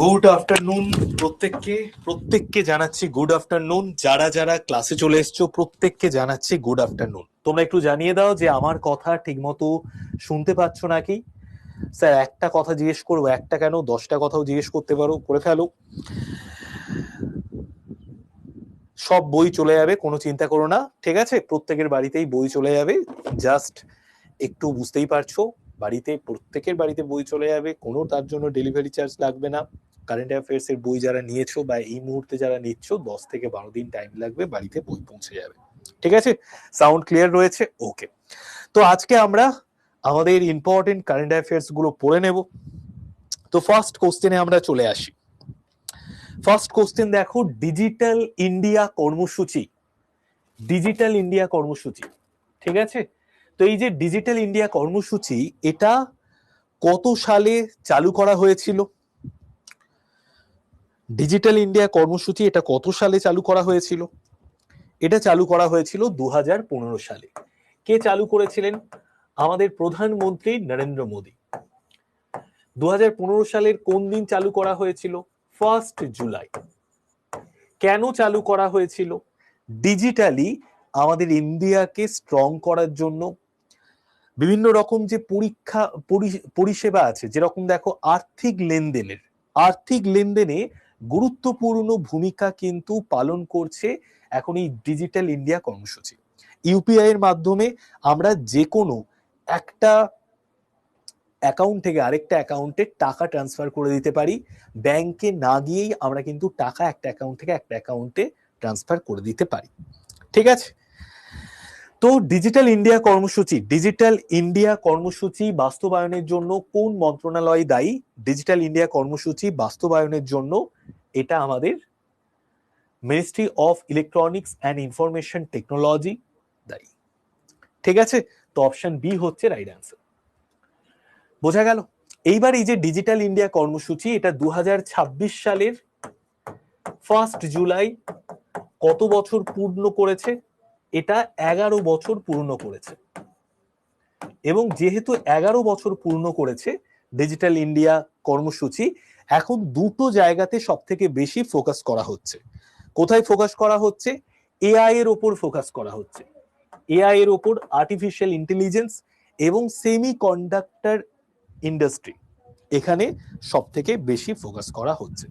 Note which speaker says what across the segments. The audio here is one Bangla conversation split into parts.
Speaker 1: গুড আফটারনুন প্রত্যেককে জানাচ্ছি গুড আফটারনুন। যারা যারা ক্লাসে চলে এসছো প্রত্যেককে জানাচ্ছি গুড আফটারনুন। তোমরা একটু জানিয়ে দাও যে আমার কথা ঠিকমতো শুনতে পাচ্ছ নাকি। স্যার একটা কথা জিজ্ঞেস করবো, একটা কেন 10টা কথাও জিজ্ঞেস করতে পারো, করে ফেলো। সব বই চলে যাবে, কোনো চিন্তা করো না, ঠিক আছে? প্রত্যেকের বাড়িতেই বই চলে যাবে। জাস্ট একটু বুঝতেই পারছো, প্রত্যেকের বাড়িতে বই চলে যাবে, কোনো তার জন্য ডেলিভারি চার্জ লাগবে না। কারেন্ট অ্যাফেয়ার্স এর বই যারা নিয়েছো বা এই মুহূর্তে যারা নিচ্ছ, 10 থেকে 12 দিন টাইম লাগবে, বাড়িতে বই পৌঁছে যাবে। ঠিক আছে? সাউন্ড ক্লিয়ার রয়েছে? ওকে। তো আজকে আমরা আমাদের ইম্পর্টেন্ট কারেন্ট অ্যাফেয়ার্স গুলো পড়ে নেব। তো ফার্স্ট কোশ্চেনে আমরা চলে আসি। ফার্স্ট কোশ্চেন দেখো, ডিজিটাল ইন্ডিয়া কর্মসূচি। ডিজিটাল ইন্ডিয়া কর্মসূচি, ঠিক আছে? তো এই যে ডিজিটাল ইন্ডিয়া কর্মসূচি, এটা কত সালে চালু করা হয়েছিল? ডিজিটাল ইন্ডিয়া কর্মসূচি এটা কত সালে চালু করা হয়েছিল? এটা চালু করা হয়েছিল 2015 সালে। কে চালু করেছিলেন? আমাদের প্রধানমন্ত্রী নরেন্দ্র মোদী। 2015 সালের কোন দিন চালু করা হয়েছিল? 1 জুলাই। কেন চালু করা হয়েছিল? ডিজিটালি আমাদের ইন্ডিয়াকে স্ট্রং করার জন্য। বিভিন্ন রকম যে পরিষেবা আছে, যেরকম দেখো আর্থিক লেনদেনে গুরুত্বপূর্ণ ভূমিকা কিন্তু পালন করছে এখন এই ডিজিটাল ইন্ডিয়া কর্মসূচি। ইউপিআই এর মাধ্যমে আমরা যে কোনো একটা অ্যাকাউন্ট থেকে আরেকটা অ্যাকাউন্টে টাকা ট্রান্সফার করে দিতে পারি। ব্যাংকে না গিয়েই আমরা কিন্তু টাকা একটা অ্যাকাউন্ট থেকে একটা অ্যাকাউন্টে ট্রান্সফার করে দিতে পারি। ঠিক আছে? তো ডিজিটাল ইন্ডিয়া কর্মসূচি বাস্তবায়নের জন্য কোন মন্ত্রণালয় দায়ী? ডিজিটাল ইন্ডিয়া কর্মসূচি বাস্তবায়নের জন্য এটা আমাদের ministry of electronics and information technology দায়ী। ঠিক আছে? তো অপশন বি হচ্ছে রাইট অ্যান্সার। বোঝা গেল? এইবার এই যে ডিজিটাল ইন্ডিয়া কর্মসূচি, এটা 2026 সালের 1 জুলাই কত বছর পূর্ণ করেছে? এটা 11 বছর পূর্ণ করেছে। এবং যেহেতু 11 বছর পূর্ণ করেছে ডিজিটাল ইন্ডিয়া কর্মসূচি, এখন দুটো জায়গাতে সব থেকে বেশি ফোকাস করা হচ্ছে। কোথায় ফোকাস করা হচ্ছে? এআই এর ওপর ফোকাস করা হচ্ছে। এআই এর ওপর, আর্টিফিশিয়াল ইন্টেলিজেন্স এবং সেমিকন্ডাক্টর ইন্ডাস্ট্রি, এখানে সব থেকে বেশি ফোকাস করা হচ্ছে।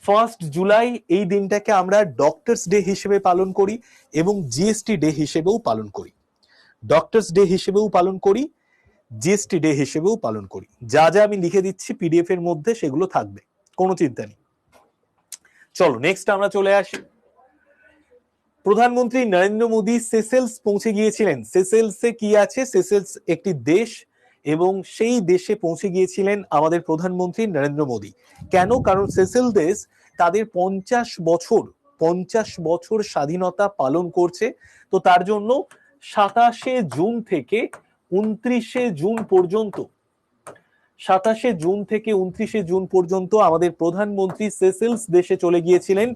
Speaker 1: 1 জুলাই এই দিনটাকে আমরা ডক্টরস ডে হিসেবে পালন করি এবং জিএসটি ডে হিসেবেও পালন করি। ডক্টরস ডে হিসেবেও পালন করি, জিএসটি ডে হিসেবেও পালন করি। যা যা আমি লিখে দিচ্ছি পিডিএফ এর মধ্যে সেগুলো থাকবে, কোনো চিন্তা নেই। চলো নেক্সট আমরা চলে আসি। প্রধানমন্ত্রী নরেন্দ্র মোদী সেসেলস পৌঁছে গিয়েছিলেন। সেসেলসে কি আছে? সেসেলস একটি দেশ এবং সেই দেশে পৌঁছে গিয়েছিলেন আমাদের প্রধানমন্ত্রী নরেন্দ্র মোদী। কেন? কারণ সেসেল দেশ তাদের 50 বছর স্বাধীনতা পালন করছে। তো তার জন্য 27 জুন থেকে 29 জুন পর্যন্ত 27 জুন পর্যন্ত আমাদের প্রধানমন্ত্রী সেসেলস দেশে চলে গিয়েছিলেন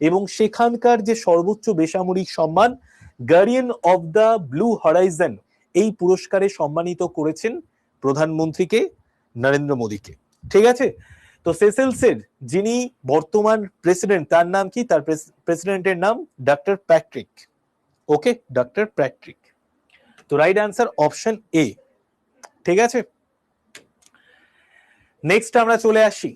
Speaker 1: এবং সেখানকার যে সর্বোচ্চ বেসামরিক সম্মান guardian of the blue Horizon, এই পুরস্কারে সম্মানিত করেছেন প্রধানমন্ত্রীকে, নরেন্দ্র মোদীকে। ঠিক আছে? তো সেসেলসের যিনি বর্তমান প্রেসিডেন্ট, তার নাম কি? তার প্রেসিডেন্টের নাম ডক্টর প্যাট্রিক। ওকে, ডক্টর প্যাট্রিক। তো রাইট অ্যান্সার অপশন এ। ঠিক আছে? নেক্সট আমরা চলে আসি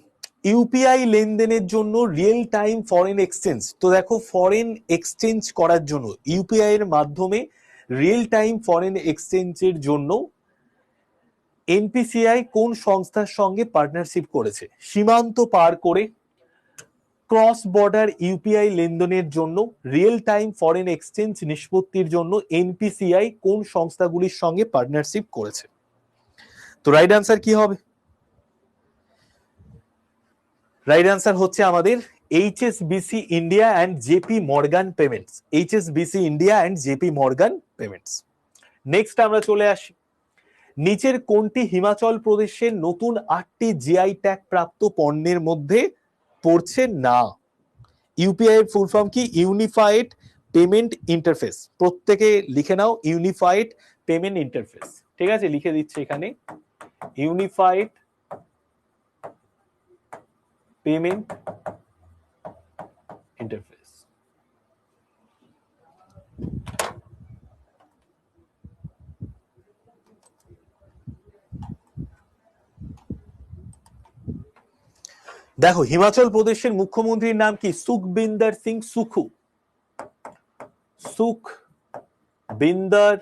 Speaker 1: ইউপিআই লেনদেনের জন্য রিয়েল টাইম ফরেন এক্সচেঞ্জ। তো দেখো, ফরেন এক্সচেঞ্জ করার জন্য ইউপিআই এর মাধ্যমে রিয়েল টাইম ফরেন এক্সচেঞ্জের জন্য এনপিসিআই কোন সংস্থার সঙ্গে পার্টনারশিপ করেছে? সীমান্ত পার করে ক্রস বর্ডার ইউপিআই লেনদেনের জন্য রিয়েল টাইম ফরেন এক্সচেঞ্জ নিষ্পত্তির জন্য এনপিসিআই কোন সংস্থাগুলির সঙ্গে পার্টনারশিপ করেছে? তো রাইট অ্যান্সার কি হবে? রাইট অ্যান্সার হচ্ছে আমাদের HSBC India and JP Morgan payments. HSBC India and JP Morgan payments. Next আমরা চলে আসি, নিচের কোনটি হিমাচল প্রদেশের নতুন 8টি জিআই ট্যাগ প্রাপ্ত পণ্যের মধ্যে পড়ছে না? ইউপিআই এর ফুল ফর্ম কি? Unified payment interface. প্রত্যেকে লিখে নাও, ইউনিফাইড পেমেন্ট ইন্টারফেস। ঠিক আছে, লিখে দিচ্ছে এখানে, ইউনিফাইড পেমেন্ট ইন্টারফেস। দেখো হিমাচল প্রদেশের মুখ্যমন্ত্রীর নাম কি? সুখবিন্দর সিং সুখু। সুখবিন্দর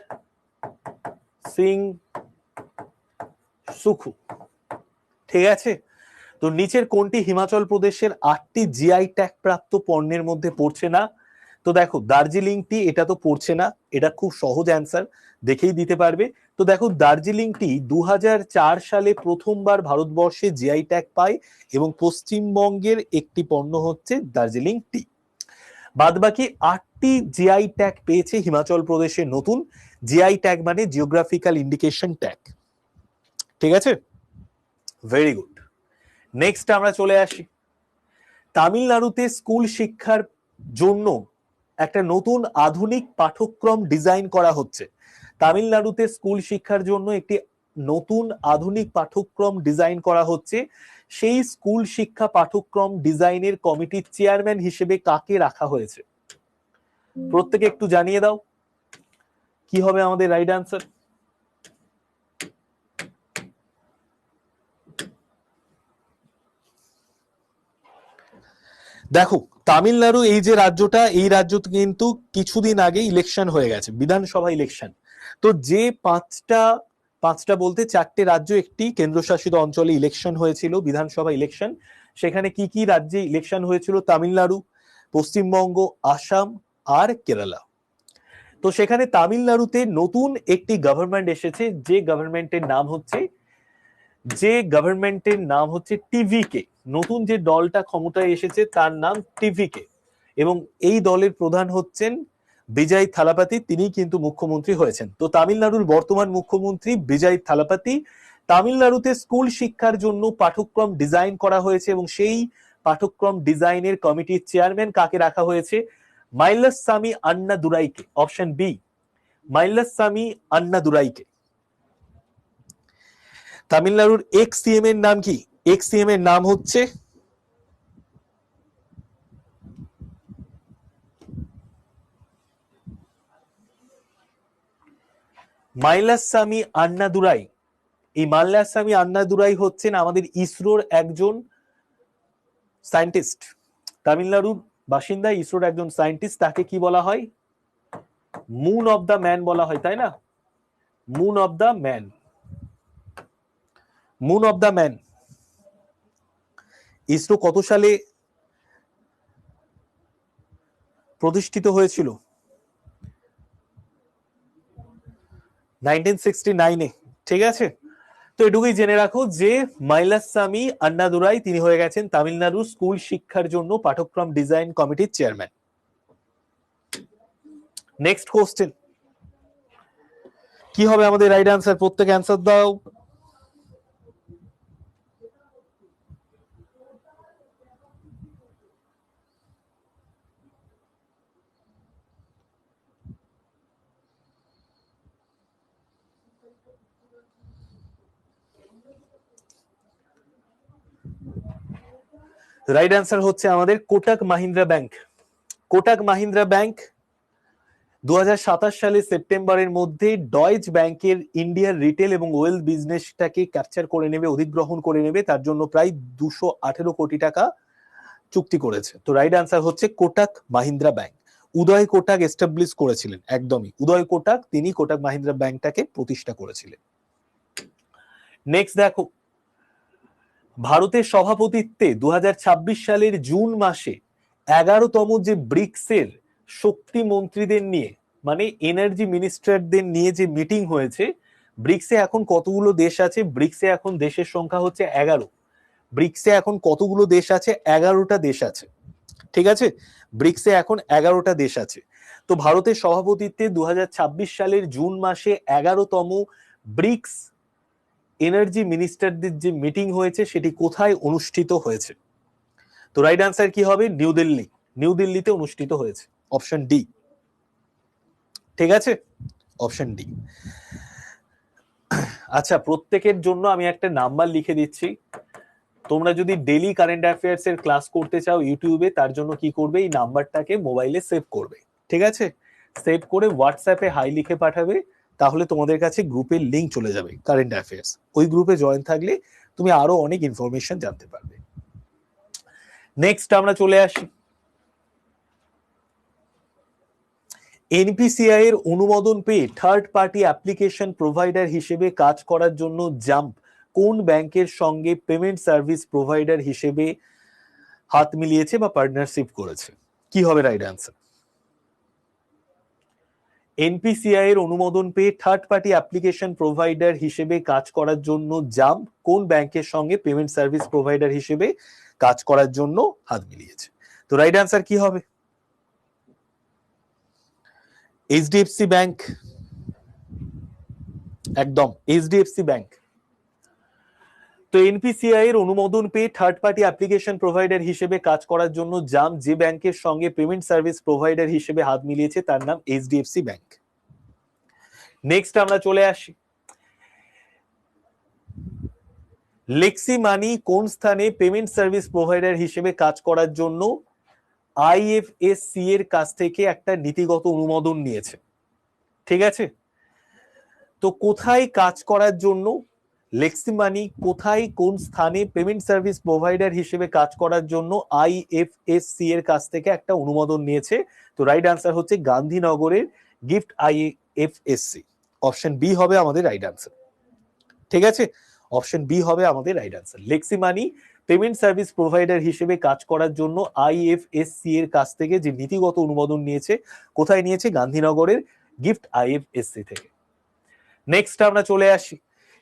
Speaker 1: সিং সুখু, ঠিক আছে। তো নিচের কোনটি হিমাচল প্রদেশের 8টি জিআই ট্যাগ প্রাপ্ত পণ্যের মধ্যে পড়ছে না? তো দেখো দার্জিলিং টি, এটা তো পড়ছে না, এটা খুব সহজ অ্যান্সার, দেখেই দিতে পারবে। তো দেখো দার্জিলিং টি 2004 সালে প্রথমবার ভারতবর্ষে জিআই ট্যাগ পায় এবং পশ্চিমবঙ্গের একটি পণ্য হচ্ছে দার্জিলিং টি। বাদবাকি 8টি জিআই ট্যাগ পেয়েছে হিমাচল প্রদেশের নতুন। জিআই ট্যাগ মানে জিওগ্রাফিক্যাল ইন্ডিকেশন ট্যাগ, ঠিক আছে, ভেরি গুড। নেক্সট আমরা চলে আসি, তামিলনাড়ুতে স্কুল শিক্ষার জন্য একটা নতুন আধুনিক পাঠ্যক্রম ডিজাইন করা হচ্ছে। তামিলনাড়ুতে স্কুল শিক্ষার জন্য একটি নতুন আধুনিক পাঠ্যক্রম ডিজাইন করা হচ্ছে। সেই স্কুল শিক্ষা পাঠ্যক্রম ডিজাইনের কমিটির চেয়ারম্যান হিসেবে কাকে রাখা হয়েছে? প্রত্যেকে একটু জানিয়ে দাও কি হবে আমাদের রাইট আনসার। দেখো তামিলনাড়ু এই যে রাজ্যটা, এই রাজ্য কিন্তু কিছুদিন আগে ইলেকশন হয়ে গেছে, বিধানসভা ইলেকশন। তো যে পাঁচটা বলতে 4টে রাজ্য একটি কেন্দ্রশাসিত অঞ্চলে ইলেকশন হয়েছিল, বিধানসভা ইলেকশন। সেখানে কি কি রাজ্যে ইলেকশন হয়েছিল? তামিলনাড়ু, পশ্চিমবঙ্গ, আসাম আর কেরালা। তো সেখানে তামিলনাড়ুতে নতুন একটি গভর্নমেন্ট এসেছে, যে গভর্নমেন্টের নাম হচ্ছে টিভিকে। নতুন যে দলটা ক্ষমতায় এসেছে তার নাম টিভিকে, এবং এই দলের প্রধান হচ্ছেন বিজয় থালাপাতি, তিনি কিন্তু মুখ্যমন্ত্রী হয়েছেন। তো তামিলনাড়ুর বর্তমান মুখ্যমন্ত্রী বিজয় থালাপাতি। তামিলনাড়ুতে স্কুল শিক্ষার জন্য পাঠ্যক্রম ডিজাইন করা হয়েছে এবং সেই পাঠ্যক্রম ডিজাইনের কমিটির চেয়ারম্যান কাকে রাখা হয়েছে? মাইলাস্বামী আন্নাদুরাইকে। অপশন বি, মাইলাস্বামী আন্নাদুরাইকে। তামিলনাড়ুর এক্স সিএম এর নাম কি? এক্স সিএম এর নাম হচ্ছে মাইলাস্বামী আন্নাদুরাই। এই মাইলাস্বামী আন্নাদুরাই হচ্ছেন আমাদের ইসরোর একজন সায়েন্টিস্ট, তামিলনাড়ুর বাসিন্দা, ইসরোর একজন সায়েন্টিস্ট। তাকে কি বলা হয়? মুন অফ দ্য ম্যান বলা হয়, তাই না? Moon of the man, moon of the man. ISRO কত সালে প্রতিষ্ঠিত হয়েছিল? 1969-এ, ঠিক আছে। তো এটুকুই জেনে রাখো যে মাইলাস্বামী আন্নাদুরাই তিনি হয়ে গেছেন তামিলনাড়ুর স্কুল শিক্ষার জন্য পাঠ্যক্রম ডিজাইন কমিটির চেয়ারম্যান। নেক্সট কোশ্চেন, কি হবে আমাদের রাইট আনসার? প্রত্যেক অ্যান্সার দাও। রাইট অ্যান্সার হচ্ছে আমাদের কোটাক মাহিন্দ্রা ব্যাংক। কোটাক মাহিন্দ্রা ব্যাংক 2027 সালে সেপ্টেম্বরের মধ্যে ডয়েচ ব্যাংকের ইন্ডিয়ার রিটেল এবং ওয়েলথ বিজনেসটাকে ক্যাপচার করে নেবে, অধিগ্রহণ করে নেবে। তার জন্য প্রায় 218 কোটি টাকা চুক্তি করেছে। তো রাইট আনসার হচ্ছে কোটাক মাহিন্দ্রা ব্যাংক। উদয় কোটাক এস্টাবলিশ করেছিলেন, একদমই উদয় কোটাক, তিনি কোটাক মাহিন্দ্রা ব্যাংকটাকে প্রতিষ্ঠা করেছিলেন। নেক্সট দেখো, ভারতের সভাপতিত্বে 2026 সালের জুন মাসে 11তম যে ব্রিক্সের শক্তি মন্ত্রীদের নিয়ে, মানে এনার্জি মিনিস্টারদের নিয়ে যে মিটিং হয়েছে, ব্রিক্সে এখন কতগুলো দেশ আছে? ব্রিক্সে এখন দেশের সংখ্যা হচ্ছে 11। ব্রিক্সে এখন কতগুলো দেশ আছে? 11টা দেশ আছে, ঠিক আছে। ব্রিক্সে এখন 11টা দেশ আছে। তো ভারতের সভাপতিত্বে 2026 সালের জুন মাসে 11তম ব্রিক্স এনার্জি মিনিস্টারদের যে মিটিং হয়েছে সেটি কোথায় অনুষ্ঠিত হয়েছে? তো রাইট আনসার কি হবে? নিউ দিল্লি। নিউ দিল্লিতে অনুষ্ঠিত হয়েছে, অপশন ডি, ঠিক আছে, অপশন ডি। আচ্ছা, প্রত্যেকের জন্য আমি একটা নাম্বার লিখে দিচ্ছি। তোমরা যদি ডেইলি কারেন্ট অ্যাফেয়ার্স এর ক্লাস করতে চাও ইউটিউবে, তার জন্য কি করবে, এই নাম্বারটাকে মোবাইলে সেভ করবে, ঠিক আছে? সেভ করে হোয়াটসঅ্যাপে হাই লিখে পাঠাবে, তাহলে তোমাদের কাছে গ্রুপের লিংক চলে যাবে কারেন্ট অ্যাফেয়ার্স। ওই গ্রুপে জয়েন থাকলে তুমি আরো অনেক ইনফরমেশন জানতে পারবে। নেক্সট আমরা চলে আসি এনপিসিআই এর অনুমোদন পেয়ে থার্ড পার্টি অ্যাপ্লিকেশন প্রোভাইডার হিসেবে কাজ করার জন্য জাম্প কোন ব্যাংকের সঙ্গে পেমেন্ট সার্ভিস প্রোভাইডার হিসেবে হাত মিলিয়েছে বা পার্টনারশিপ করেছে? কি হবে রাইট অ্যান্সার? এনপিসিআই এর অনুমোদন পেয়ে থার্ড পার্টি অ্যাপ্লিকেশন প্রোভাইডার হিসেবে কাজ করার জন্য জাম্প কোন ব্যাংকের সঙ্গে পেমেন্ট সার্ভিস প্রোভাইডার হিসেবে কাজ করার জন্য হাত মিলিয়েছে? তো রাইট অ্যান্সার কি হবে? এইচডিএফসি ব্যাংক, একদম এইচডিএফসি ব্যাংক। তো এনপিসিআই এর অনুমোদন পেয়ে থার্ড পার্টি অ্যাপ্লিকেশন প্রোভাইডার হিসেবে কাজ করার জন্য জাম্প যে ব্যাংকের সঙ্গে পেমেন্ট সার্ভিস প্রোভাইডার হিসেবে হাত মিলিয়েছে তার নাম এইচডিএফসি ব্যাংক। নেক্সট আমরা চলে আসি লেক্সি মানি কোন স্থানে পেমেন্ট সার্ভিস প্রোভাইডার হিসেবে কাজ করার জন্য আইএফএসসি এর কাছ থেকে একটা নীতিগত অনুমোদন নিয়েছে, ঠিক আছে? তো কোথায় কাজ করার জন্য লেক্সি মানি কোথায় কোন স্থানে পেমেন্ট সার্ভিস প্রোভাইডার হিসেবে কাজ করার জন্য আইএফএসসি এর কাছ থেকে একটা অনুমোদন নিয়েছে? তো রাইট আনসার হচ্ছে গান্ধীনগরের গিফট আইএফএসসি। অপশন বি হবে আমাদের রাইট আনসার, ঠিক আছে? অপশন বি হবে আমাদের রাইট আনসার। লেক্সি মানি পেমেন্ট সার্ভিস প্রোভাইডার হিসেবে কাজ করার জন্য আইএফএসসি এর কাছ থেকে যে নীতিগত অনুমোদন নিয়েছে, কোথায় নিয়েছে? গান্ধীনগরের গিফট আইএফএসসি থেকে। নেক্সট আমরা চলে আসি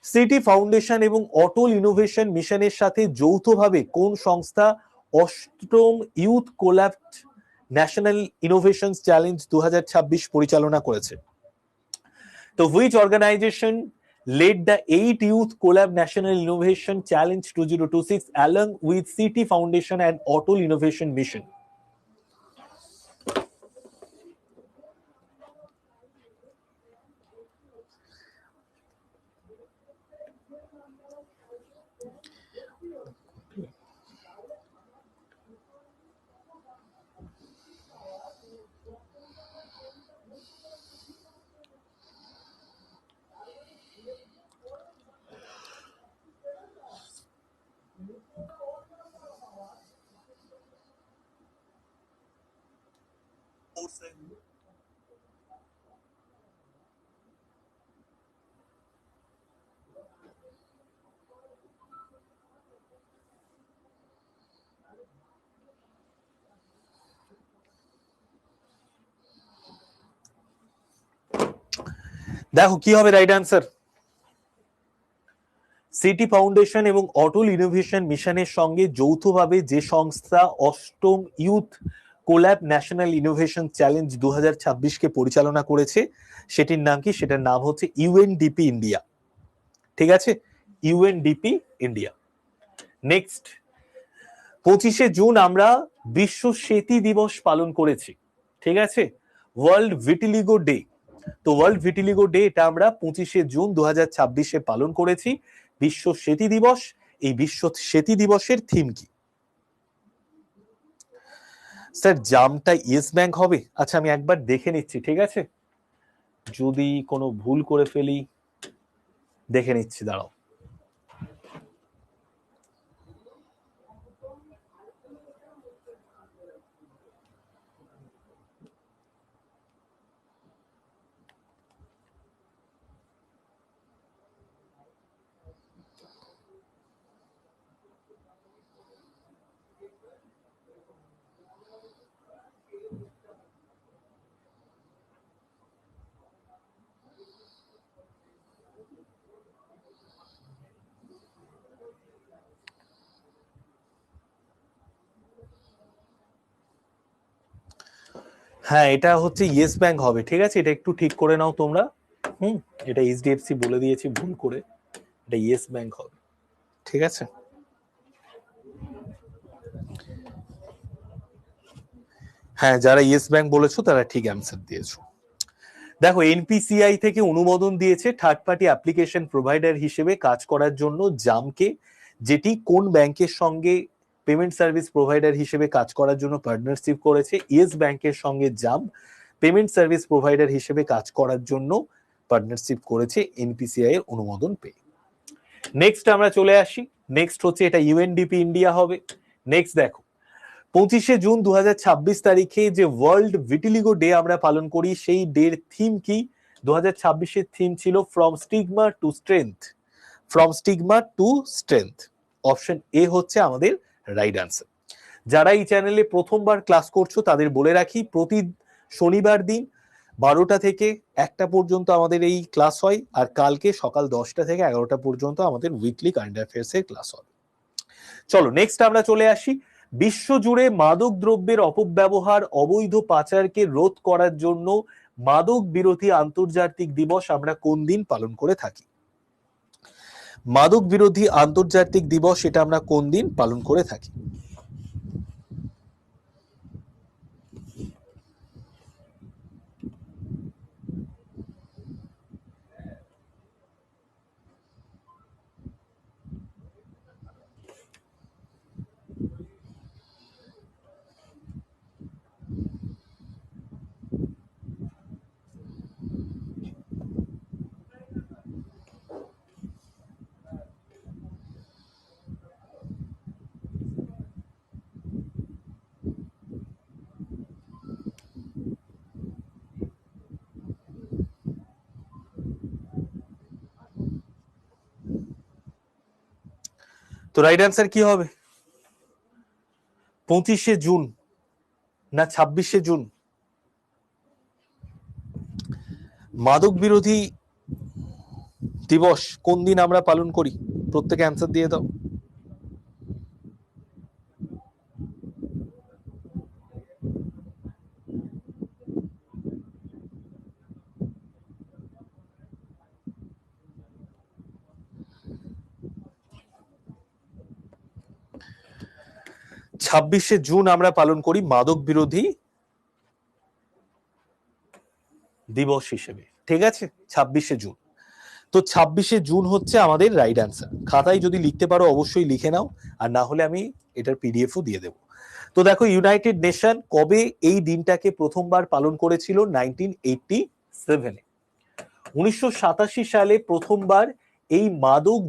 Speaker 1: সিটি ফাউন্ডেশন এবং অটল ইনোভেশন মিশনের সাথে যৌথভাবে কোন সংস্থা অষ্টম youth collab national innovation challenge 2026 পরিচালনা করেছে? তো which organisation led the 8th Youth Collab National Innovation Challenge 2026 along with City Foundation and Atal Innovation Mission? দেখো কি হবে রাইট আনসার। সিটি ফাউন্ডেশন এবং অটল ইনোভেশন মিশনের সঙ্গে যৌথভাবে যে সংস্থা অষ্টম youth collab national innovation challenge 2026 কে পরিচালনা করেছে সেটির নাম কি? সেটার নাম হচ্ছে ইউএনডিপি ইন্ডিয়া, ঠিক আছে? UNDP India. নেক্সট 25শে জুন আমরা বিশ্ব সেতী দিবস পালন করেছি, ঠিক আছে? World vitiligo day. তো ওয়ার্ল্ড ভিটিলিগো ডে এটা আমরা 25শে জুন 2026 পালন করেছি, বিশ্ব সেতী দিবস। এই বিশ্ব সেতী দিবসের থিম কি? স্যার জামটা ইয়েস ব্যাংক হবে। আচ্ছা আমি একবার দেখে নিচ্ছি, ঠিক আছে? যদি কোনো ভুল করে ফেলি দেখে নিচ্ছি, দাঁড়াও। হ্যাঁ এটা হচ্ছে ইয়েস ব্যাংক হবে, ঠিক আছে? এটা একটু ঠিক করে নাও তোমরা। এটা এইচডিএফসি বলে দিয়েছি ভুল করে, এটা ইয়েস ব্যাংক হবে, ঠিক আছে? হ্যাঁ যারা ইয়েস ব্যাংক বলেছো তারা ঠিক অ্যান্সার দিয়েছো। দেখো এনপিসিআই থেকে অনুমোদন দিয়েছে থার্ড পার্টি অ্যাপ্লিকেশন প্রোভাইডার হিসেবে কাজ করার জন্য জামকে, যেটি কোন ব্যাংকের সঙ্গে পেমেন্ট সার্ভিস প্রোভাইডার হিসেবে কাজ করার জন্য পার্টনারশিপ করেছে? ইয়েস ব্যাংকের সঙ্গে জাম্প পেমেন্ট সার্ভিস প্রোভাইডার হিসেবে কাজ করার জন্য পার্টনারশিপ করেছে এনপিসিআই এর অনুমোদন পেয়ে। নেক্সট আমরা চলে আসি, নেক্সট হচ্ছে এটা ইউএনডিপি ইন্ডিয়া হবে। নেক্সট দেখো 25শে জুন 2026 তারিখে যে ওয়ার্ল্ড ভিটিলিগো ডে আমরা পালন করি, সেই ডের থিম কি? 2026-এর থিম ছিল from stigma two strength. From stigma two strength, option A হচ্ছে আমাদের রাইট আনসার। যারা এই চ্যানেলে প্রথমবার ক্লাস করছো তাদের বলে রাখি, প্রতি শনিবার দিন 12টা থেকে 1টা পর্যন্ত আমাদের এই ক্লাস হয়, আর কালকে সকাল 10টা থেকে 11টা পর্যন্ত আমাদের উইকলি কারেন্ট অ্যাফেয়ার্স এর ক্লাস হবে। চলো নেক্সট আমরা চলে আসি, বিশ্বজুড়ে মাদক দ্রব্যের অপব্যবহার অবৈধ পাচারকে রোধ করার জন্য মাদক বিরোধী আন্তর্জাতিক দিবস আমরা কোন দিন পালন করে থাকি? মাদক বিরোধী আন্তর্জাতিক দিবস এটা আমরা কোন দিন পালন করে থাকি? তো রাইট অ্যান্সার কি হবে? 25শে জুন না 26শে জুন? মাদক বিরোধী দিবস কোন দিন আমরা পালন করি? প্রত্যেকে অ্যান্সার দিয়ে দাও। ছাব্বিশে জুন আমরা পালন করি মাদক বিরোধী দিবস হিসেবে, ঠিক আছে? 26শে জুন। তো 26শে জুন হচ্ছে আমাদের রাইট অ্যান্সার। খাতায় যদি লিখতে পারো অবশ্যই লিখে নাও, আর না হলে আমি এটার পিডিএফও দিয়ে দেবো। তো দেখো ইউনাইটেড নেশন কবে এই দিনটাকে প্রথমবার পালন করেছিল? 1987-এ। 1987 সালে প্রথমবার এই মাদক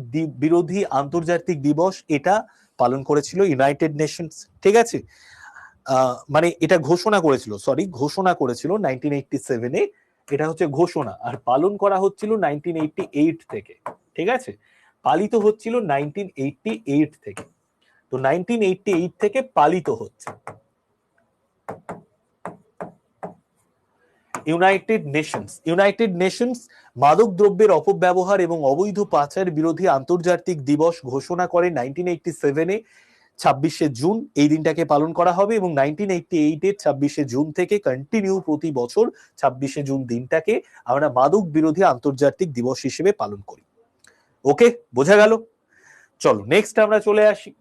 Speaker 1: বিরোধী আন্তর্জাতিক দিবস এটা পালন করেছিল ইউনাইটেড নেশনস, ঠিক আছে? মানে এটা ঘোষণা করেছিল 1987-এ, এটা হচ্ছে ঘোষণা, আর পালন করা হচ্ছিল 1988 থেকে, ঠিক আছে? পালিত হচ্ছিল 1988 থেকে। তো 1988 থেকে পালিত হচ্ছে ইউনাইটেড নেশনস মাদক দ্রব্যের অপব্যবহার এবং অবৈধ পাচার বিরোধী আন্তর্জাতিক দিবস ঘোষণা করে 1987-এ। 26শে জুন এই দিনটাকে পালন করা হবে, এবং 1988-এর 26শে জুন থেকে কন্টিনিউ প্রতি বছর 26শে জুন দিনটাকে আমরা মাদক বিরোধী আন্তর্জাতিক দিবস হিসেবে পালন করি। ওকে, বোঝা গেল? চলো নেক্সট আমরা চলে আসি,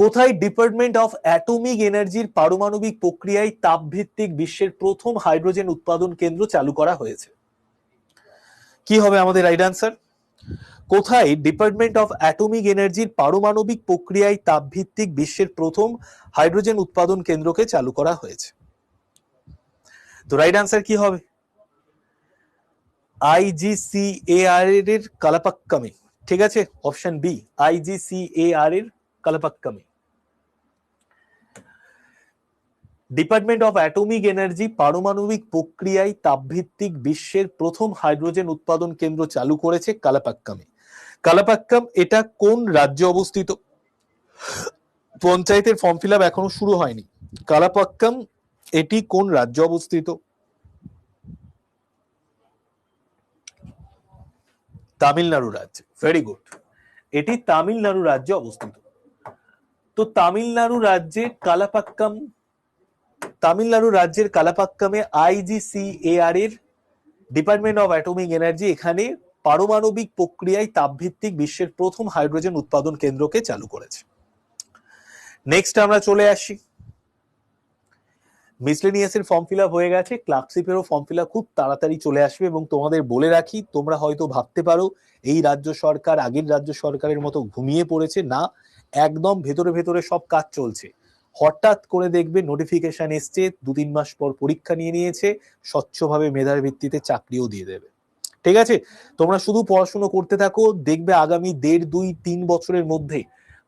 Speaker 1: কোথায় ডিপার্টমেন্ট অফ অ্যাটমিক এনার্জির পারমাণবিক প্রক্রিয়ায় তাপভিত্তিক বিশ্বের প্রথম হাইড্রোজেন উৎপাদন কেন্দ্র চালু করা হয়েছে? কি হবে আমাদের রাইট আনসার? কোথায় ডিপার্টমেন্ট অফ অ্যাটমিক এনার্জির পারমাণবিক প্রক্রিয়ায় তাপভিত্তিক বিশ্বের প্রথম হাইড্রোজেন উৎপাদন কেন্দ্রকে চালু করা হয়েছে? তো রাইট আনসার কি হবে? IGCAR এর কালাপাক্কামে, ঠিক আছে? অপশন বি, IGCAR এর কালাপাক্কামে। ডিপার্টমেন্ট অফ অ্যাটমিক এনার্জি পারমাণবিক প্রক্রিয়ায় তাপভিত্তিক বিশ্বের প্রথম হাইড্রোজেন উৎপাদন কেন্দ্র চালু করেছে কালাপাক্কামে। কালাপাক্কাম এটা কোন রাজ্যে অবস্থিত? পঞ্চায়েতের ফর্ম ফিল আপ এখনো শুরু হয়নি। কালাপাক্কাম এটি কোন রাজ্যে অবস্থিত? তামিলনাড়ু রাজ্যে। ভেরি গুড, এটি তামিলনাড়ু রাজ্যে অবস্থিত। তো তামিলনাড়ু রাজ্যের কালাপাক্কামে IGCAR এর ডিপার্টমেন্ট অফ অ্যাটমিক এনার্জি এখানে পারমাণবিক প্রক্রিয়ায় তাপভিত্তিক বিশ্বের প্রথম হাইড্রোজেন উৎপাদন কেন্দ্রকে চালু করেছে। নেক্সট আমরা চলে আসি, মিসলেনিয়াস এর ফর্ম ফিল আপ হয়ে গেছে, ক্লার্কশিপেরও ফর্ম ফিল আপ খুব তাড়াতাড়ি চলে আসবে। এবং তোমাদের বলে রাখি, তোমরা হয়তো ভাবতে পারো এই রাজ্য সরকার আগের রাজ্য সরকারের মতো ঘুমিয়ে পড়েছে, না, একদম ভেতরে ভেতরে সব কাজ চলছে। হঠাৎ করে দেখবে নোটিফিকেশন এসছে, 2-3 মাস পর পরীক্ষা নিয়ে নিয়েছে, স্বচ্ছভাবে মেধার ভিত্তিতে চাকরিও দিয়ে দেবে। ঠিক আছে, তোমরা শুধু পড়াশুনো করতে থাকো, দেখবে আগামী 1.5-2-3 বছরের মধ্যে